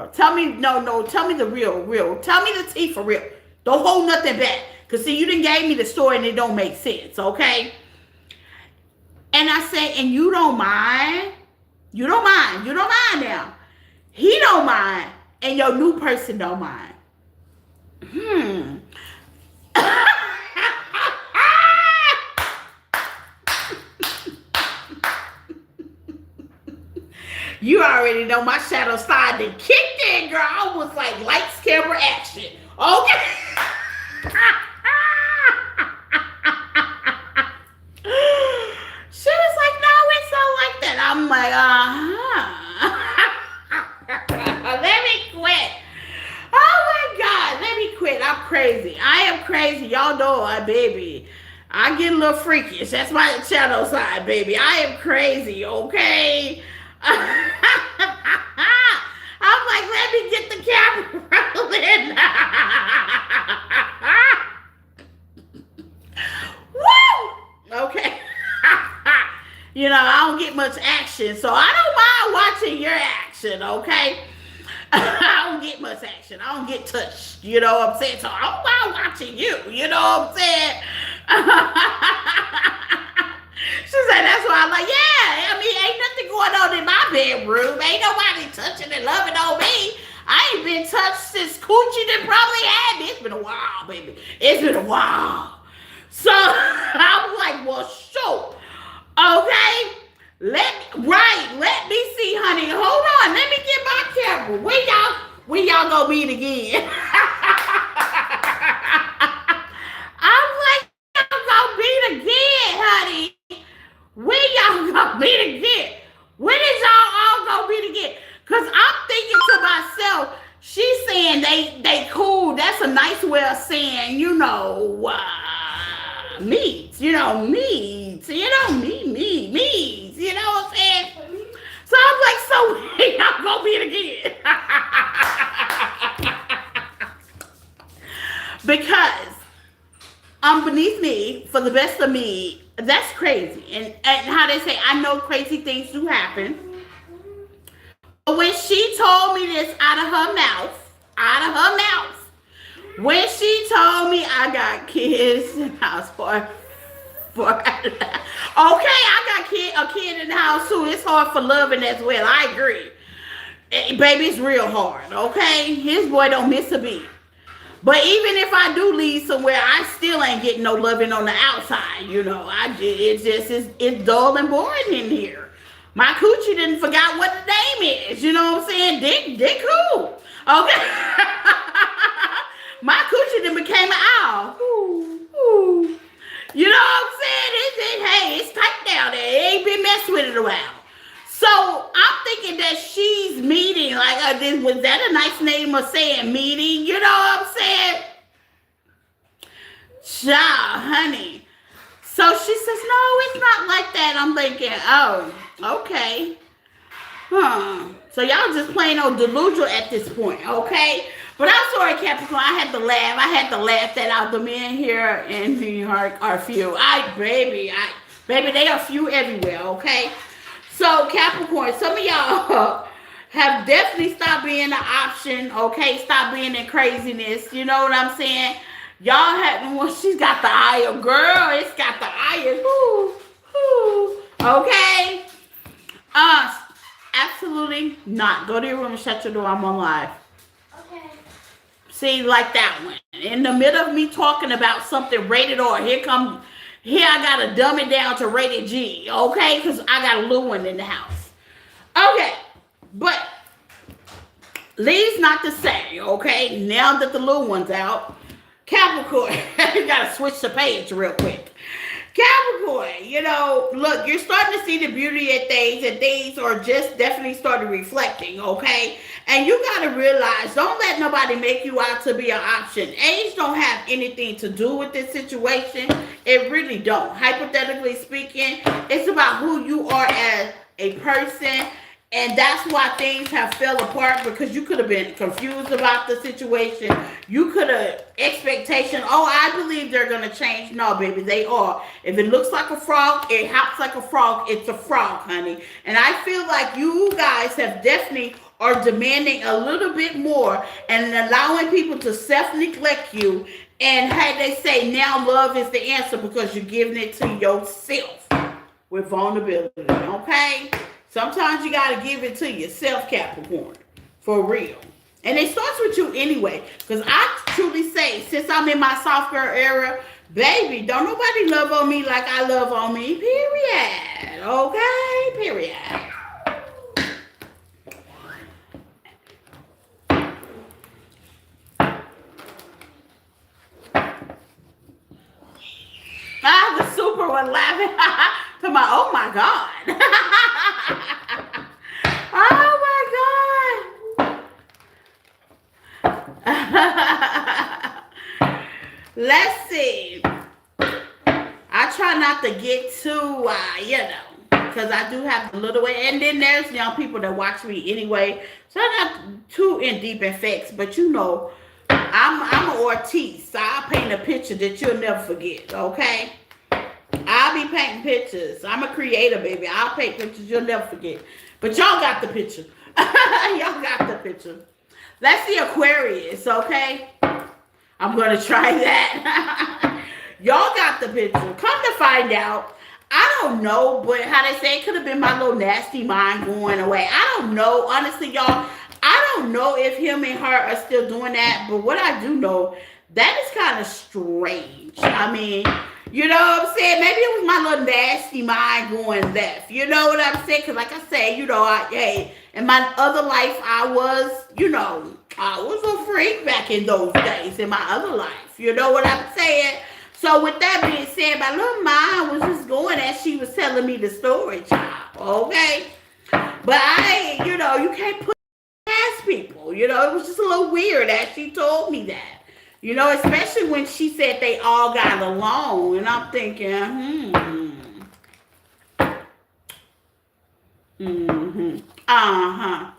A: Tell me, tell me the real. Tell me the tea for real. Don't hold nothing back. Because, see, you done gave me the story and it don't make sense, okay? And I say, and you don't mind? You don't mind now. He don't mind, and your new person don't mind. You already know my shadow side that kicked in, girl. I was like, lights, camera, action. Okay. She was like, no, it's not like that. I'm like, let me quit. Oh my God, let me quit. I'm crazy. I am crazy. Y'all know I, baby. I get a little freakish. That's my shadow side, baby. I am crazy, okay? I'm like, let me get the camera rolling. Woo! Okay. You know, I don't get much action, so I don't mind watching your action, okay? I don't get much action. I don't get touched, you know what I'm saying? So I don't mind watching you, you know what I'm saying? She said, that's why I'm like, yeah, I mean, ain't nothing going on in my bedroom. Ain't nobody touching and loving on me. I ain't been touched since Coochie done probably had me. It's been a while, baby. It's been a while. So I'm like, well, shoot. Okay. Let me see, honey. Hold on. Let me get my camera. When y'all gonna meet again? I'm like, y'all gonna meet again, honey. When y'all gonna meet again? When is y'all all gonna meet again? Cause I'm thinking to myself, she's saying they cool. That's a nice way of saying, meet. Meet. You know what I'm saying? So I'm like, so when y'all gonna meet again? Because beneath me, for the best of me, that's crazy. And how they say, I know crazy things do happen. But when she told me this out of her mouth, when she told me I got kids in the house okay, I got a kid in the house too. It's hard for loving as well. I agree. Baby, it's real hard, okay? His boy don't miss a beat. But even if I do leave somewhere, I still ain't getting no loving on the outside, it's dull and boring in here. My coochie didn't forgot what the name is, you know what I'm saying? Dick cool, okay? My coochie then became an owl. Ooh. You know what I'm saying? It's tight down there. It ain't been messed with it a while. So I'm thinking that she's meeting, was that a nice name of saying meeting? You know what I'm saying? Child, honey. So she says, no, it's not like that. I'm thinking, oh, okay. So y'all just plain old delusional at this point, okay? But I'm sorry, Capricorn, I had to laugh that out. The men here in New York are few. Baby, they are few everywhere, okay? So Capricorn, some of y'all have definitely stopped being an option, okay? Stop being in craziness, you know what I'm saying? Y'all have, she's got the eye of girl. It's got the eye of, okay? Absolutely not. Go to your room and shut your door. I'm on live. Okay. See, like that one. In the middle of me talking about something rated R, here I gotta dumb it down to rated G, okay? Because I got a little one in the house. Okay, but leaves not to say, okay? Now that the little one's out, Capricorn, you gotta switch the page real quick. Capricorn, look, you're starting to see the beauty of things, and things are just definitely starting reflecting, okay? And you got to realize, don't let nobody make you out to be an option. Age don't have anything to do with this situation. It really don't. Hypothetically speaking, it's about who you are as a person. And that's why things have fell apart, because you could have been confused about the situation. You could have expectation. Oh, I believe they're going to change. No, baby, they are. If it looks like a frog, it hops like a frog. It's a frog, honey. And I feel like you guys have definitely are demanding a little bit more and allowing people to self-neglect you. And how they say now love is the answer, because you're giving it to yourself with vulnerability, okay? Sometimes you got to give it to yourself, Capricorn, for real. And it starts with you anyway. Because I truly say, since I'm in my soft girl era, baby, don't nobody love on me like I love on me, period. Okay? Period. The super one laughing. Oh my God. Oh my God. Let's see. I try not to get too, because I do have a little way. And then there's young people that watch me anyway. So I'm not too in deep effects, but I'm an artiste. So I'll paint a picture that you'll never forget, okay? I'll be painting pictures. I'm a creator, baby. I'll paint pictures you'll never forget. But y'all got the picture. Y'all got the picture. Let's see Aquarius, okay? I'm going to try that. Y'all got the picture. Come to find out, I don't know, but how they say it could have been my little nasty mind going away. I don't know. Honestly, y'all, I don't know if him and her are still doing that, but what I do know, that is kind of strange. I mean, you know what I'm saying? Maybe it was my little nasty mind going left. You know what I'm saying? Because like I said, you know, hey, in my other life, I was, you know, I was a freak back in those days in my other life. You know what I'm saying? So with that being said, my little mind was just going as she was telling me the story, child. Okay? But I, you know, you can't put past people. You know, it was just a little weird as she told me that. You know, especially when she said they all got along. And I'm thinking, uh-huh.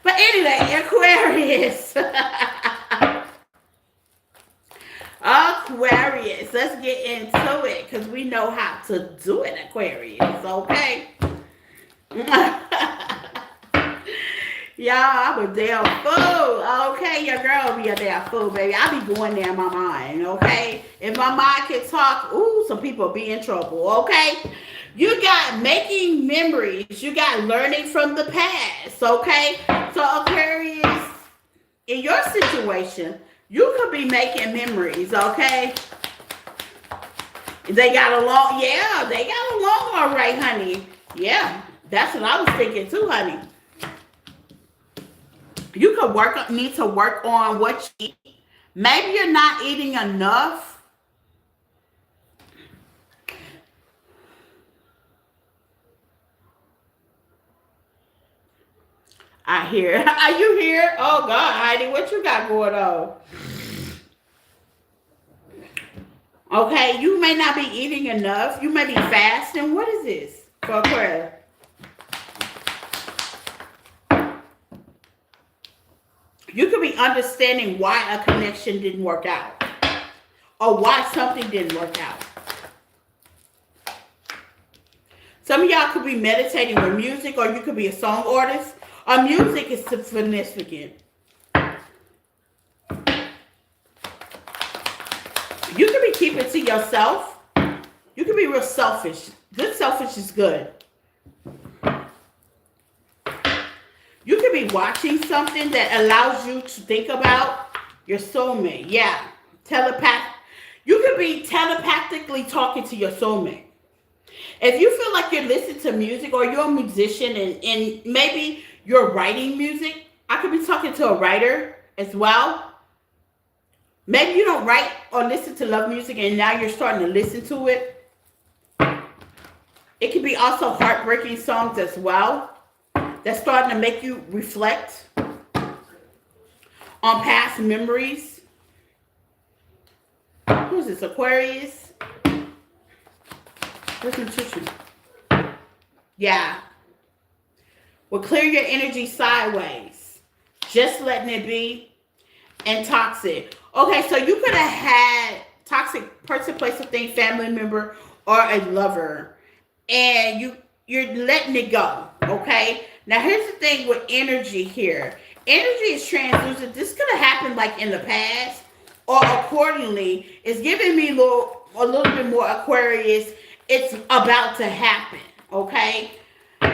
A: But anyway, Aquarius. Aquarius. Let's get into it because we know how to do it, Aquarius. Okay? Y'all, I'm a damn fool. Okay, your girl be a damn fool, baby. I be going there in my mind, okay? If my mind can talk, ooh, some people be in trouble, okay? You got making memories. You got learning from the past, okay? So, Aquarius, in your situation, you could be making memories, okay? They got along. Yeah, they got along all right, honey. Yeah, that's what I was thinking too, honey. You could need to work on what you eat. Maybe you're not eating enough. I hear. Are you here? Oh God, Heidi, what you got going on? Okay, you may not be eating enough. You may be fasting. What is this for Aquarius? You could be understanding why a connection didn't work out or why something didn't work out. Some of y'all could be meditating with music, or you could be a song artist. Or music is significant. You could be keeping it to yourself. You could be real selfish. Good selfish is good. You could be watching something that allows you to think about your soulmate. Yeah. You could be telepathically talking to your soulmate. If you feel like you're listening to music, or you're a musician and maybe you're writing music, I could be talking to a writer as well. Maybe you don't write or listen to love music and now you're starting to listen to it. It could be also heartbreaking songs as well. That's starting to make you reflect on past memories. Who's this? Aquarius? Where's nutrition? Yeah. Well, clear your energy sideways. Just letting it be. And toxic. Okay, so you could have had toxic person, place, or thing, family member, or a lover. And you're letting it go. Okay? Now, here's the thing with energy here. Energy is translucent. This could have happened like in the past, or accordingly. It's giving me a little bit more Aquarius. It's about to happen, okay?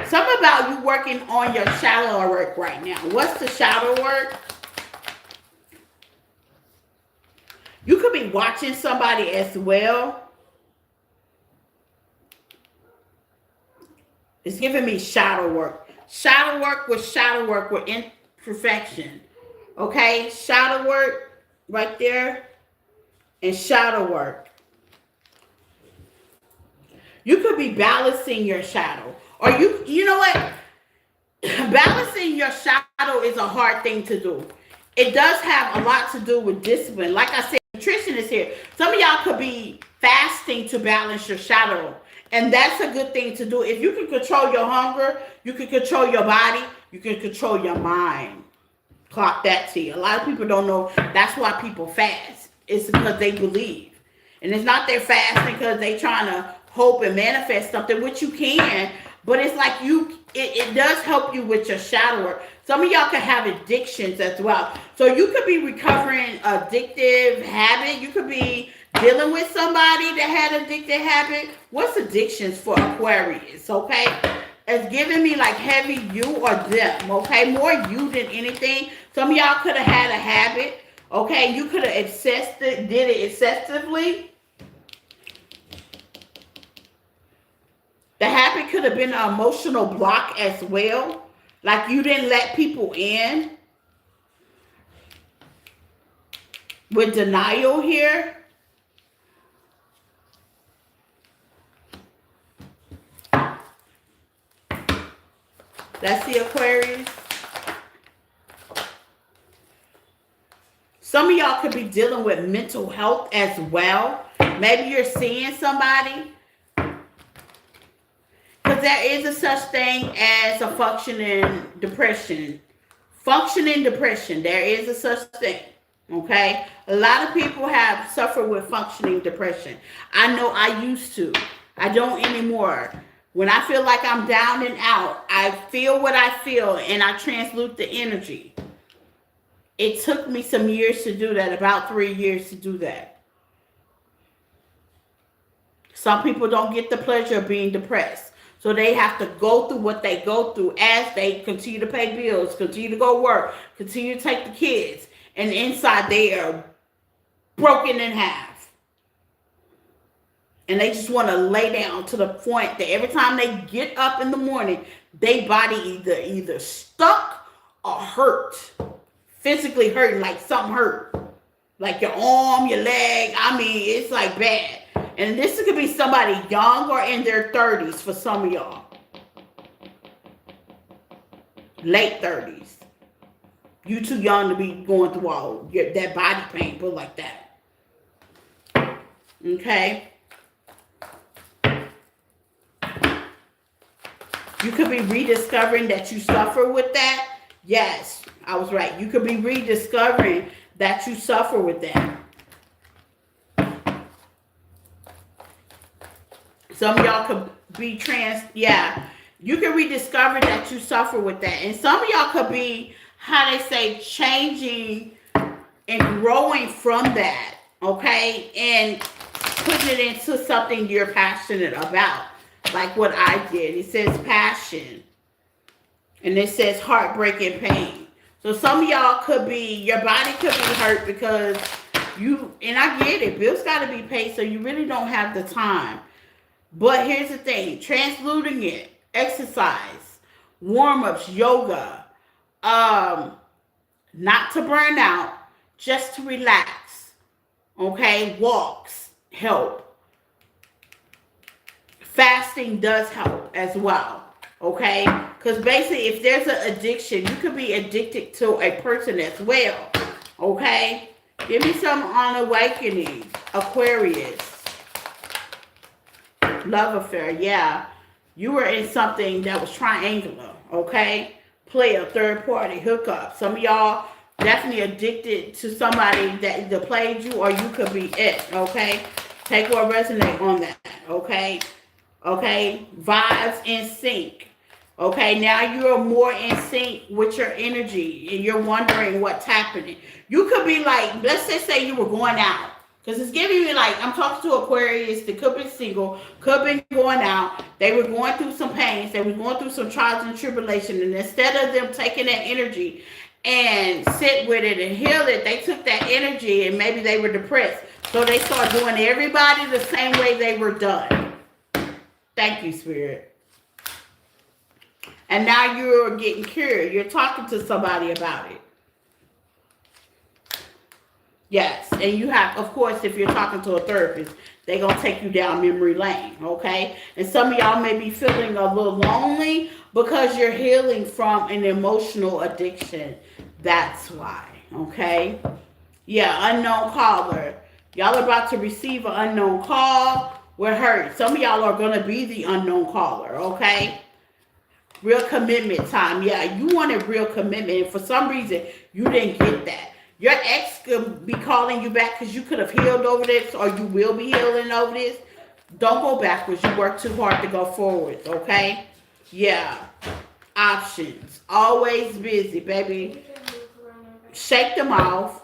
A: Something about you working on your shadow work right now. What's the shadow work? You could be watching somebody as well. It's giving me shadow work. Shadow work with imperfection. Okay? Shadow work right there. And shadow work. You could be balancing your shadow. Or you know what? Balancing your shadow is a hard thing to do. It does have a lot to do with discipline. Like I said, nutrition is here. Some of y'all could be fasting to balance your shadow. And that's a good thing to do. If you can control your hunger, you can control your body, you can control your mind. Clock that to you. A lot of people don't know that's why people fast. It's because they believe. And it's not they're fasting because they trying to hope and manifest something, which you can. But it's like it does help you with your shadow work. Some of y'all can have addictions as well. So you could be recovering addictive habit. You could be dealing with somebody that had addictive habit. What's addictions for Aquarius, okay? It's giving me like heavy you or them, okay? More you than anything. Some of y'all could have had a habit, okay? You could have did it excessively. The habit could have been an emotional block as well. Like you didn't let people in. With denial here. Let's see, Aquarius. Some of y'all could be dealing with mental health as well. Maybe you're seeing somebody. Because there is a such thing as a functioning depression. Functioning depression. There is a such thing. Okay? A lot of people have suffered with functioning depression. I know I used to. I don't anymore. When I feel like I'm down and out, I feel what I feel and I transmute the energy. It took me some years to do that, about 3 years to do that. Some people don't get the pleasure of being depressed. So they have to go through what they go through as they continue to pay bills, continue to go work, continue to take the kids. And inside they are broken in half. And they just want to lay down to the point that every time they get up in the morning, their body either stuck or hurt. Physically hurting, like something hurt. Like your arm, your leg. I mean, it's like bad. And this could be somebody young or in their 30s for some of y'all. Late 30s. You too young to be going through all that body pain, but like that. Okay? You could be rediscovering that you suffer with that. Yes, I was right. You could be rediscovering that you suffer with that. Some of y'all could be you can rediscover that you suffer with that. And some of y'all could be, how they say, changing and growing from that, okay? And putting it into something you're passionate about. Like what I did. It says passion. And it says heartbreak and pain. So some of y'all could be, your body could be hurt because and I get it, bills got to be paid, so you really don't have the time. But here's the thing, transmuting it, exercise, warm-ups, yoga, not to burn out, just to relax, okay? Walks help. Fasting does help as well, okay? Because basically, if there's an addiction, you could be addicted to a person as well, okay? Give me some on awakening, Aquarius. Love affair, yeah. You were in something that was triangular, okay? Player, third party, hookup. Some of y'all definitely addicted to somebody that either played you or you could be it, okay? Take or resonate on that, okay? Okay? Vibes in sync. Okay, now you're more in sync with your energy and you're wondering what's happening. You could be like, let's just say you were going out. Because it's giving me like, I'm talking to Aquarius, they could be single, could be going out. They were going through some pains. They were going through some trials and tribulation. And instead of them taking that energy and sit with it and heal it, they took that energy and maybe they were depressed. So they start doing everybody the same way they were done. Thank you, Spirit. And now you're getting cured. You're talking to somebody about it. Yes, and you have, of course, if you're talking to a therapist, they're going to take you down memory lane, okay? And some of y'all may be feeling a little lonely because you're healing from an emotional addiction. That's why, okay? Yeah, unknown caller. Y'all are about to receive an unknown call. We're hurt. Some of y'all are going to be the unknown caller, okay? Real commitment time. Yeah, you wanted real commitment. And for some reason, you didn't get that. Your ex could be calling you back because you could have healed over this or you will be healing over this. Don't go backwards. You work too hard to go forwards, okay? Yeah. Options. Always busy, baby. Shake them off.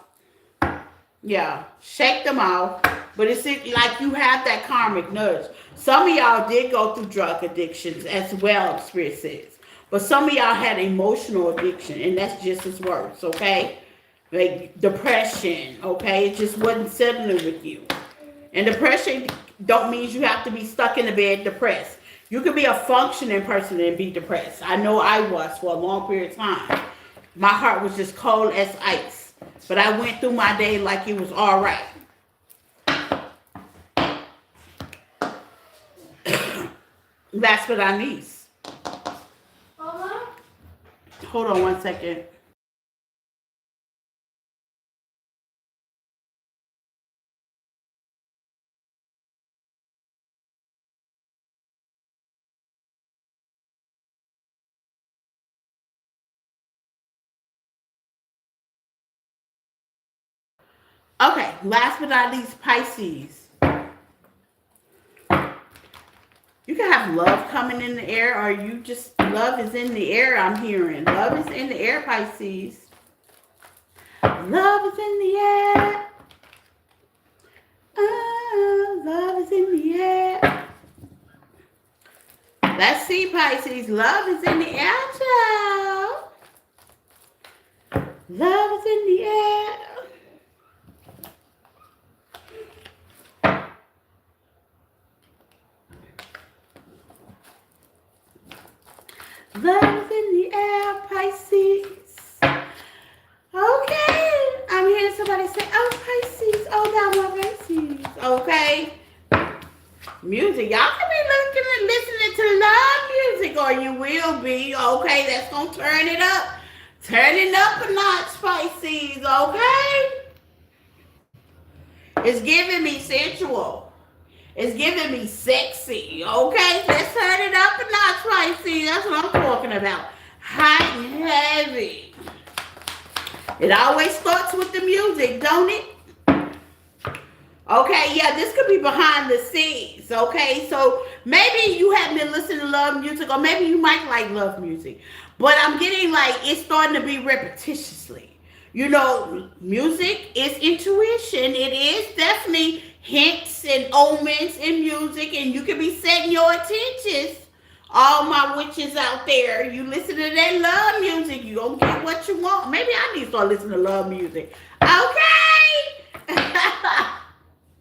A: Yeah. Shake them off. But it's like you have that karmic nudge. Some of y'all did go through drug addictions as well, Spirit says. But some of y'all had emotional addiction, and that's just as worse, okay? Like depression, okay? It just wasn't settling with you. And depression don't mean you have to be stuck in the bed depressed. You could be a functioning person and be depressed. I know I was for a long period of time. My heart was just cold as ice. But I went through my day like it was all right. Last but not least. Hold on one second. Okay, last but not least, Pisces. You can have love coming in the air, or you just, love is in the air, I'm hearing. Love is in the air, Pisces. Love is in the air. Oh, love is in the air. Let's see, Pisces. Love is in the air, child. Love is in the air. Love is in the air, Pisces. Okay. I'm hearing somebody say, oh, Pisces. Oh, now my Pisces. Okay. Music. Y'all can be listening to love music, or you will be. Okay. That's going to turn it up. Turn it up a notch, Pisces. Okay. It's giving me sensual. It's giving me sexy, okay? Let's turn it up a notch, Pisces. That's what I'm talking about. Hot and heavy. It always starts with the music, don't it? Okay, yeah, this could be behind the scenes, okay? So maybe you haven't been listening to love music, or maybe you might like love music. But I'm getting like it's starting to be repetitiously. You know, music is intuition. It is definitely hints and omens in music, and you can be setting your intentions. All my witches out there, you listen to that love music, you gonna get what you want. Maybe I need to start listening to love music. Okay?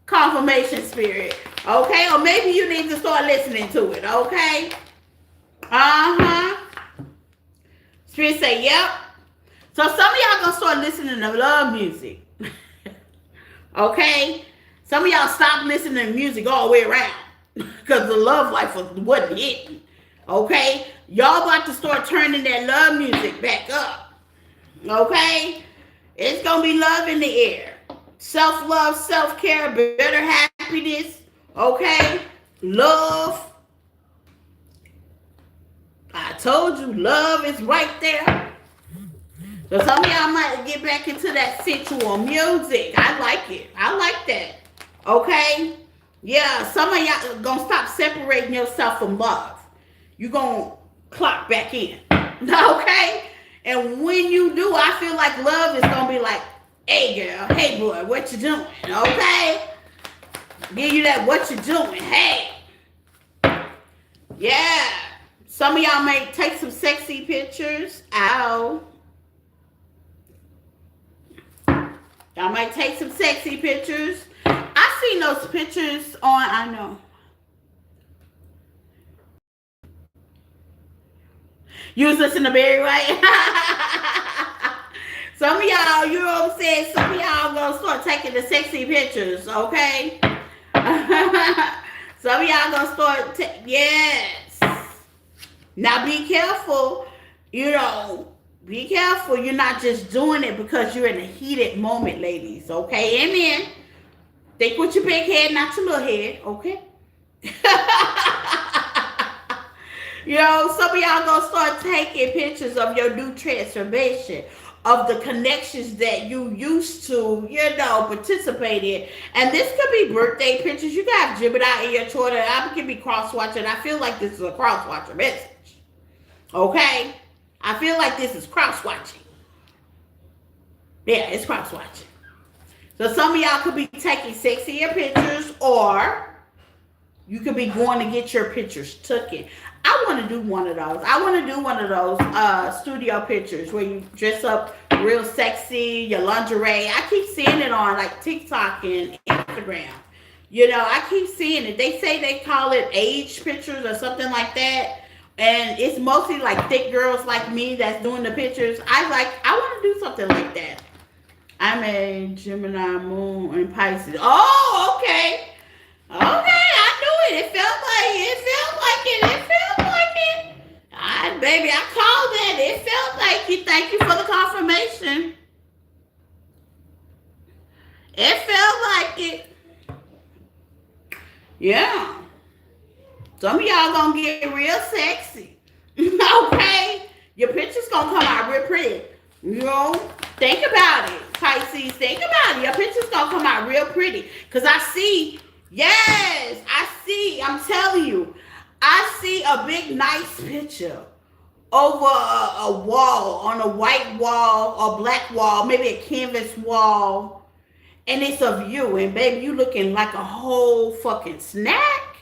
A: Confirmation spirit. Okay? Or maybe you need to start listening to it. Okay? Uh-huh. Spirit say, yep. So some of y'all gonna start listening to love music. Okay? Some of y'all stop listening to music all the way around. Because the love life wasn't hitting. Okay? Y'all about to start turning that love music back up. Okay? It's gonna be love in the air. Self-love, self-care, better happiness. Okay? Love. I told you, love is right there. So some of y'all might get back into that sensual music. I like it. I like that. Okay? Yeah, some of y'all gonna stop separating yourself from love. You gonna clock back in. Okay? And when you do, I feel like love is gonna be like, hey girl, hey boy, what you doing? Okay? Give you that what you doing. Hey. Yeah. Some of y'all may take some sexy pictures. Ow. Y'all might take some sexy pictures. I seen those pictures on, I know. You was listening to Barry White? Some of y'all, you know what I'm saying? Some of y'all gonna start taking the sexy pictures, okay? Some of y'all gonna start, yes. Now be careful, you know. Be careful. You're not just doing it because you're in a heated moment, ladies. Okay? Amen. Think with your big head, not your little head. Okay? You know, some of y'all gonna start taking pictures of your new transformation, of the connections that you used to, you know, participate in. And this could be birthday pictures. You can have Gemini in your chart. I can be cross-watching. I feel like this is a cross-watcher message. Okay? I feel like this is cross-watching. Yeah, it's cross-watching. So some of y'all could be taking sexier pictures, or you could be going to get your pictures taken. I want to do one of those. I want to do one of those studio pictures where you dress up real sexy, your lingerie. I keep seeing it on like TikTok and Instagram. You know, I keep seeing it. They say they call it age pictures or something like that. And it's mostly like thick girls like me that's doing the pictures. I want to do something like that. I'm a Gemini moon and Pisces. Oh, okay. Okay, I knew it. It felt like it. It felt like it. It felt like it. Baby, I called that. It felt like it. Thank you for the confirmation. It felt like it. Yeah. Some of y'all gonna get real sexy. Okay? Your picture's gonna come out real pretty. You know? Think about it, Pisces. Think about it. Your picture's gonna come out real pretty. Because I see, yes, I see. I'm telling you. I see a big, nice picture over a wall, on a white wall or black wall, maybe a canvas wall. And it's of you. And baby, you looking like a whole fucking snack.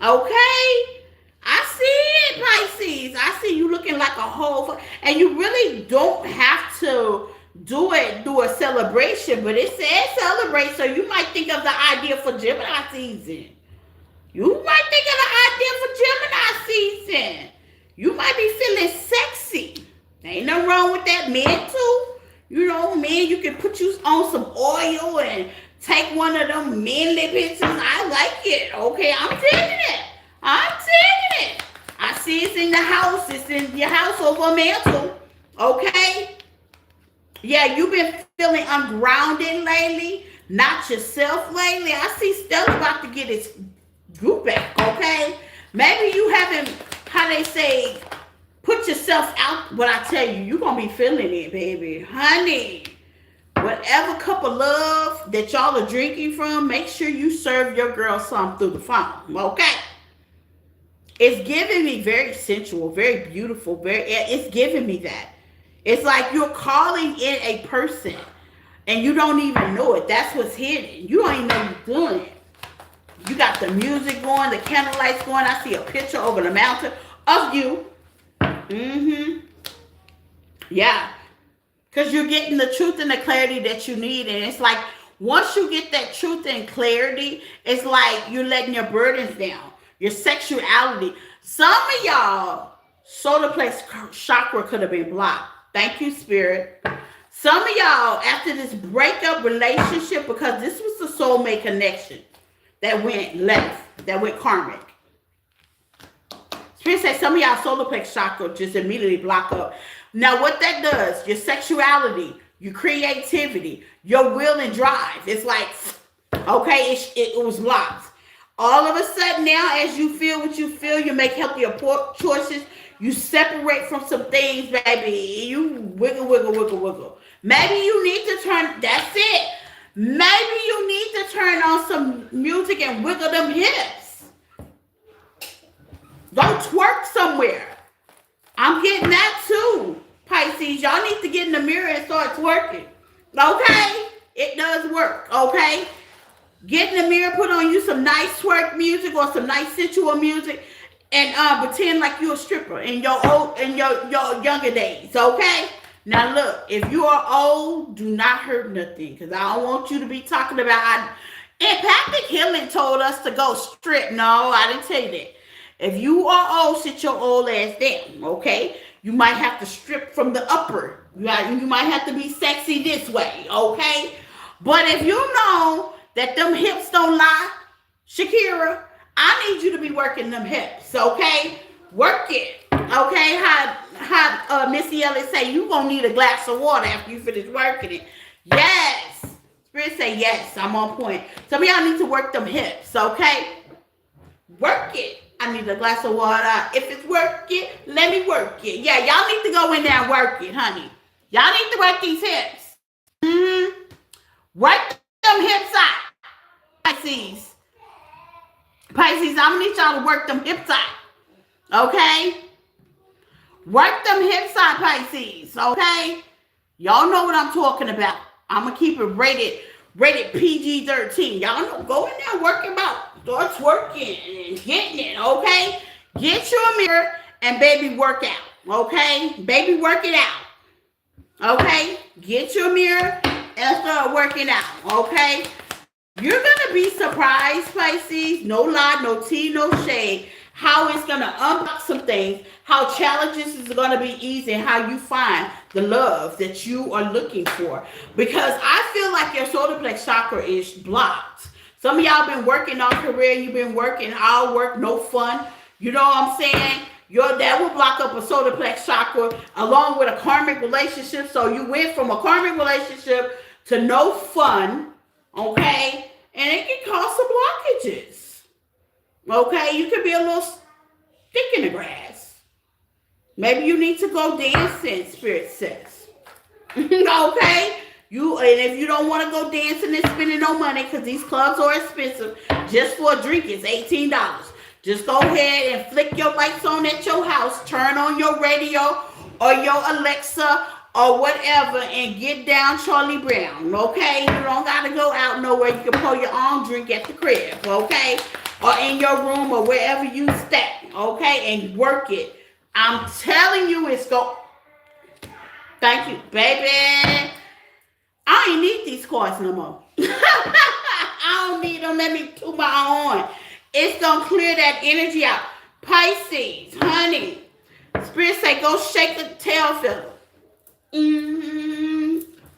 A: Okay? I see it, Pisces. I see you looking like a whole... And you really don't have to do a celebration, but it says celebrate, so you might think of the idea for Gemini season. You might think of the idea for Gemini season. You might be feeling sexy. Ain't nothing wrong with that. Men too. You know, men, you can put you on some oil and take one of them manly pictures. I like it. Okay, I'm taking it. I see it's in the house. It's in your house over a mantle. Okay? Yeah, you've been feeling ungrounded lately. Not yourself lately. I see Stella about to get its group back. Okay? Maybe you haven't, how they say, put yourself out. But I tell you, you're going to be feeling it, baby. Honey. Whatever cup of love that y'all are drinking from, make sure you serve your girl some through the phone, okay? It's giving me very sensual, very beautiful, it's giving me that. It's like you're calling in a person and you don't even know it. That's what's hidden. You don't even know you're doing it. You got the music going, the candlelights going. I see a picture over the mountain of you. Yeah. Because you're getting the truth and the clarity that you need. And it's like, once you get that truth and clarity, it's like you're letting your burdens down. Your sexuality. Some of y'all, solar plex chakra could have been blocked. Thank you, Spirit. Some of y'all, after this breakup relationship, because this was the soulmate connection that went left, that went karmic. Spirit says some of y'all solar plex chakra just immediately block up. Now, what that does, your sexuality, your creativity, your will and drive, it's like, okay, it was blocked. All of a sudden now, as you feel what you feel, you make healthier choices. You separate from some things, baby. You wiggle, wiggle, wiggle, wiggle. Maybe you need to turn, that's it. Maybe you need to turn on some music and wiggle them hips. Go twerk somewhere. I'm getting that too, Pisces. Y'all need to get in the mirror and start twerking. Okay? It does work, okay? Get in the mirror, put on you some nice twerk music or some nice sensual music, and pretend like you're a stripper in your younger days, okay? Now look, if you are old, do not hurt nothing, because I don't want you to be talking about empathic healing told us to go strip. No, I didn't tell you that. If you are old, sit your old ass down, okay? You might have to strip from the upper. You might have to be sexy this way, okay? But if you know that them hips don't lie, Shakira, I need you to be working them hips, okay? Work it, okay? How Missy Elliott say, you gonna need a glass of water after you finish working it. Yes. Spirit say yes, I'm on point. Some of y'all need to work them hips, okay? Work it. I need a glass of water. If it's working, let me work it. Yeah, y'all need to go in there and work it, honey. Y'all need to work these hips. Work them hips out. Pisces, I'm gonna need y'all to work them hips out. Okay? Work them hips out, Pisces. Okay? Y'all know what I'm talking about. I'm gonna keep it rated PG-13. Y'all know, go in there working out, start twerking and getting it, okay? Get you a mirror and baby work out, okay? Baby work it out, okay? Get your mirror and start working out, okay? You're going to be surprised, Pisces, no lie, no tea, no shade, how it's going to unlock some things, how challenges is going to be easy, and how you find the love that you are looking for. Because I feel like your solar plex chakra is blocked. Some of y'all been working on career, you've been working, all work, no fun. You know what I'm saying? That will block up a solar plex chakra along with a karmic relationship. So you went from a karmic relationship to no fun, okay? And it can cause some blockages. Okay? You could be a little stick in the grass. Maybe you need to go dancing, Spirit says. Okay? And if you don't want to go dancing and spending no money, because these clubs are expensive, just for a drink it's $18. Just go ahead and flick your lights on at your house, turn on your radio or your Alexa or whatever, and get down Charlie Brown, okay? You don't got to go out nowhere. You can pour your own drink at the crib, okay? Or in your room or wherever you stay, okay? And work it. I'm telling you, it's go. Thank you, baby. I ain't need these cards no more. I don't need them. Let me do my own. It's going to clear that energy out. Pisces, honey. Spirit say, go shake the tail feather.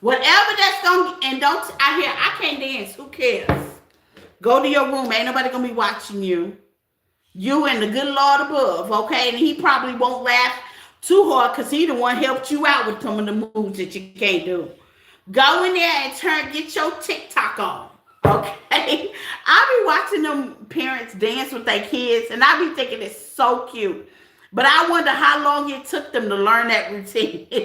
A: Whatever that's going to, and don't, I can't dance. Who cares? Go to your room. Ain't nobody going to be watching you. You and the good Lord above, okay? And he probably won't laugh too hard because he the one helped you out with some of the moves that you can't do. Go in there and get your TikTok on. Okay, I be watching them parents dance with their kids, and I be thinking it's so cute. But I wonder how long it took them to learn that routine. Go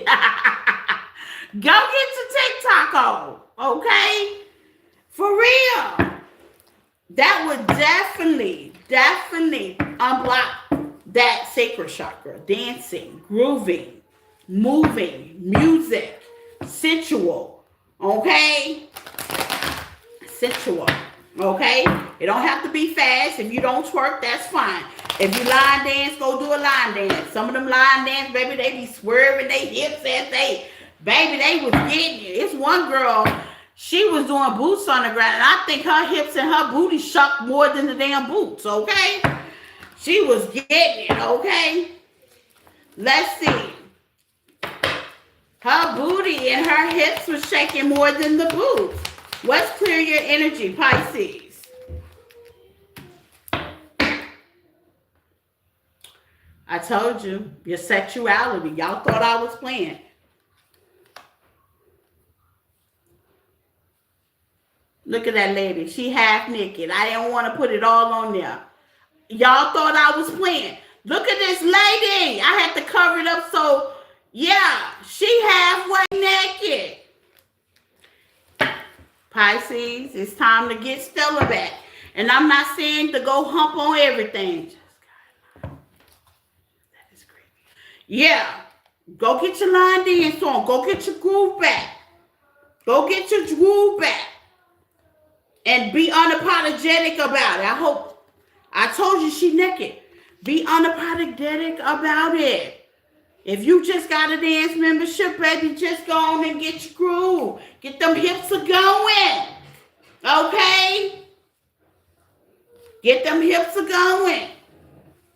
A: get your TikTok on, okay? For real. That would definitely unblock that sacral chakra. Dancing, grooving, moving, music, sensual, okay? Sensual, okay? It don't have to be fast. If you don't twerk, that's fine. If you line dance, go do a line dance. Some of them line dance, baby, they be swerving their hips as they was getting it. It's one girl, she was doing boots on the ground, and I think her hips and her booty shook more than the damn boots, okay? She was getting it, okay? Let's see. Her booty and her hips was shaking more than the boots. Let's clear your energy, Pisces. I told you, your sexuality. Y'all thought I was playing. Look at that lady. She half naked. I didn't want to put it all on there. Y'all thought I was playing. Look at this lady. I had to cover it up so, yeah, she halfway naked. Pisces, it's time to get Stella back. And I'm not saying to go hump on everything. That is creepy. Yeah, go get your line dance on. Go get your groove back. Go get your groove back. And be unapologetic about it. I told you she naked. Be unapologetic about it. If you just got a dance membership, baby, just go on and get your groove. Get them hips a-going. Okay? Get them hips a-going.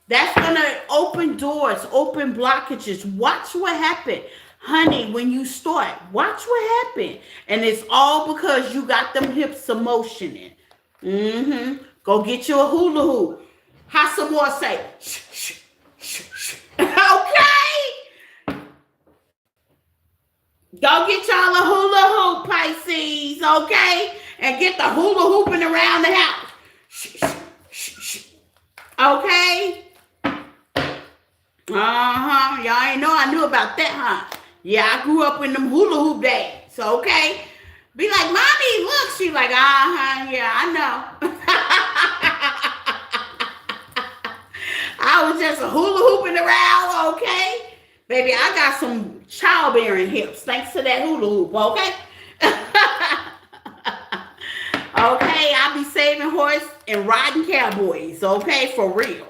A: That's going to open doors, open blockages. Watch what happened. Honey, when you start, watch what happened. And it's all because you got them hips a-motioning. Go get you a hula hoop. How some more say, shh, shh, shh, shh. Okay? Go get y'all a hula hoop, Pisces, okay? And get the hula hooping around the house. Shh, shh, shh, shh. Okay? Y'all ain't know I knew about that, huh? Yeah, I grew up in them hula hoop days, okay? Be like, Mommy, look. She like, yeah, I know. I was just a hula hooping around, okay? Baby, I got some childbearing hips thanks to that hula hoop, okay? Okay, I'll be saving horse and riding cowboys. Okay, for real.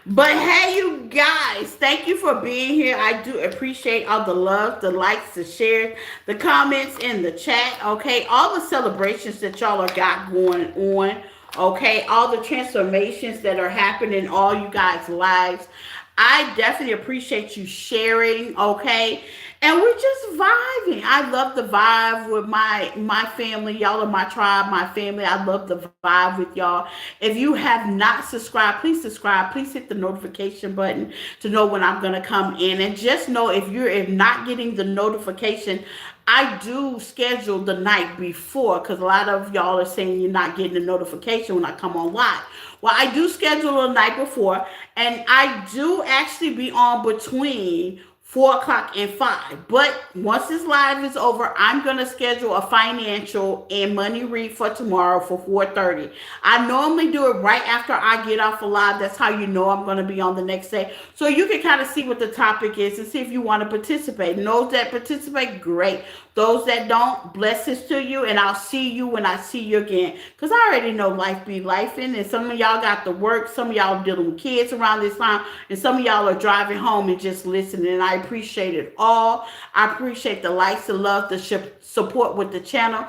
A: But hey, you guys, thank you for being here. I do appreciate all the love, the likes, the shares, the comments in the chat. Okay, all the celebrations that y'all are got going on. Okay, all the transformations that are happening in all you guys' lives. I definitely appreciate you sharing. Okay, and we're just vibing. I love the vibe with my family. Y'all are my tribe, my family. I love the vibe with y'all. If you have not subscribed, please subscribe. Please hit the notification button to know when I'm gonna come in. And just know if not getting the notification, I do schedule the night before because a lot of y'all are saying you're not getting the notification when I come on live. Well, I do schedule the night before, and I do actually be on between 4 o'clock and 5. But once this live is over, I'm gonna schedule a financial and money read for tomorrow for 4:30. I normally do it right after I get off a live. That's how you know I'm gonna be on the next day. So you can kind of see what the topic is and see if you want to participate. And those that participate, great. Those that don't, blessings to you, and I'll see you when I see you again. Because I already know life be life, and some of y'all got to work, some of y'all dealing with kids around this time, and some of y'all are driving home and just listening. And I appreciate it all. I appreciate the likes, the love, the support with the channel.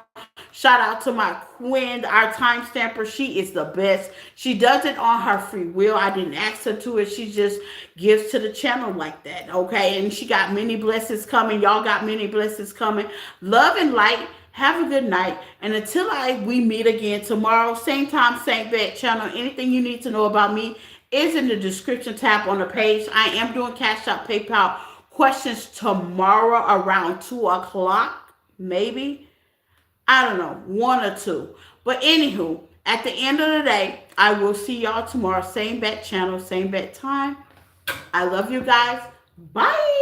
A: Shout out to my queen, our time stamper. She is the best. She does it on her free will. I didn't ask her to it. She just gives to the channel like that. Okay. And she got many blessings coming. Y'all got many blessings coming. Love and light. Have a good night. And until we meet again tomorrow, same time, same bed channel. Anything you need to know about me is in the description tab on the page. I am doing Cash App, PayPal questions tomorrow around 2 o'clock, maybe. I don't know, one or two. But anywho, at the end of the day, I will see y'all tomorrow. Same bat channel, same bat time. I love you guys. Bye.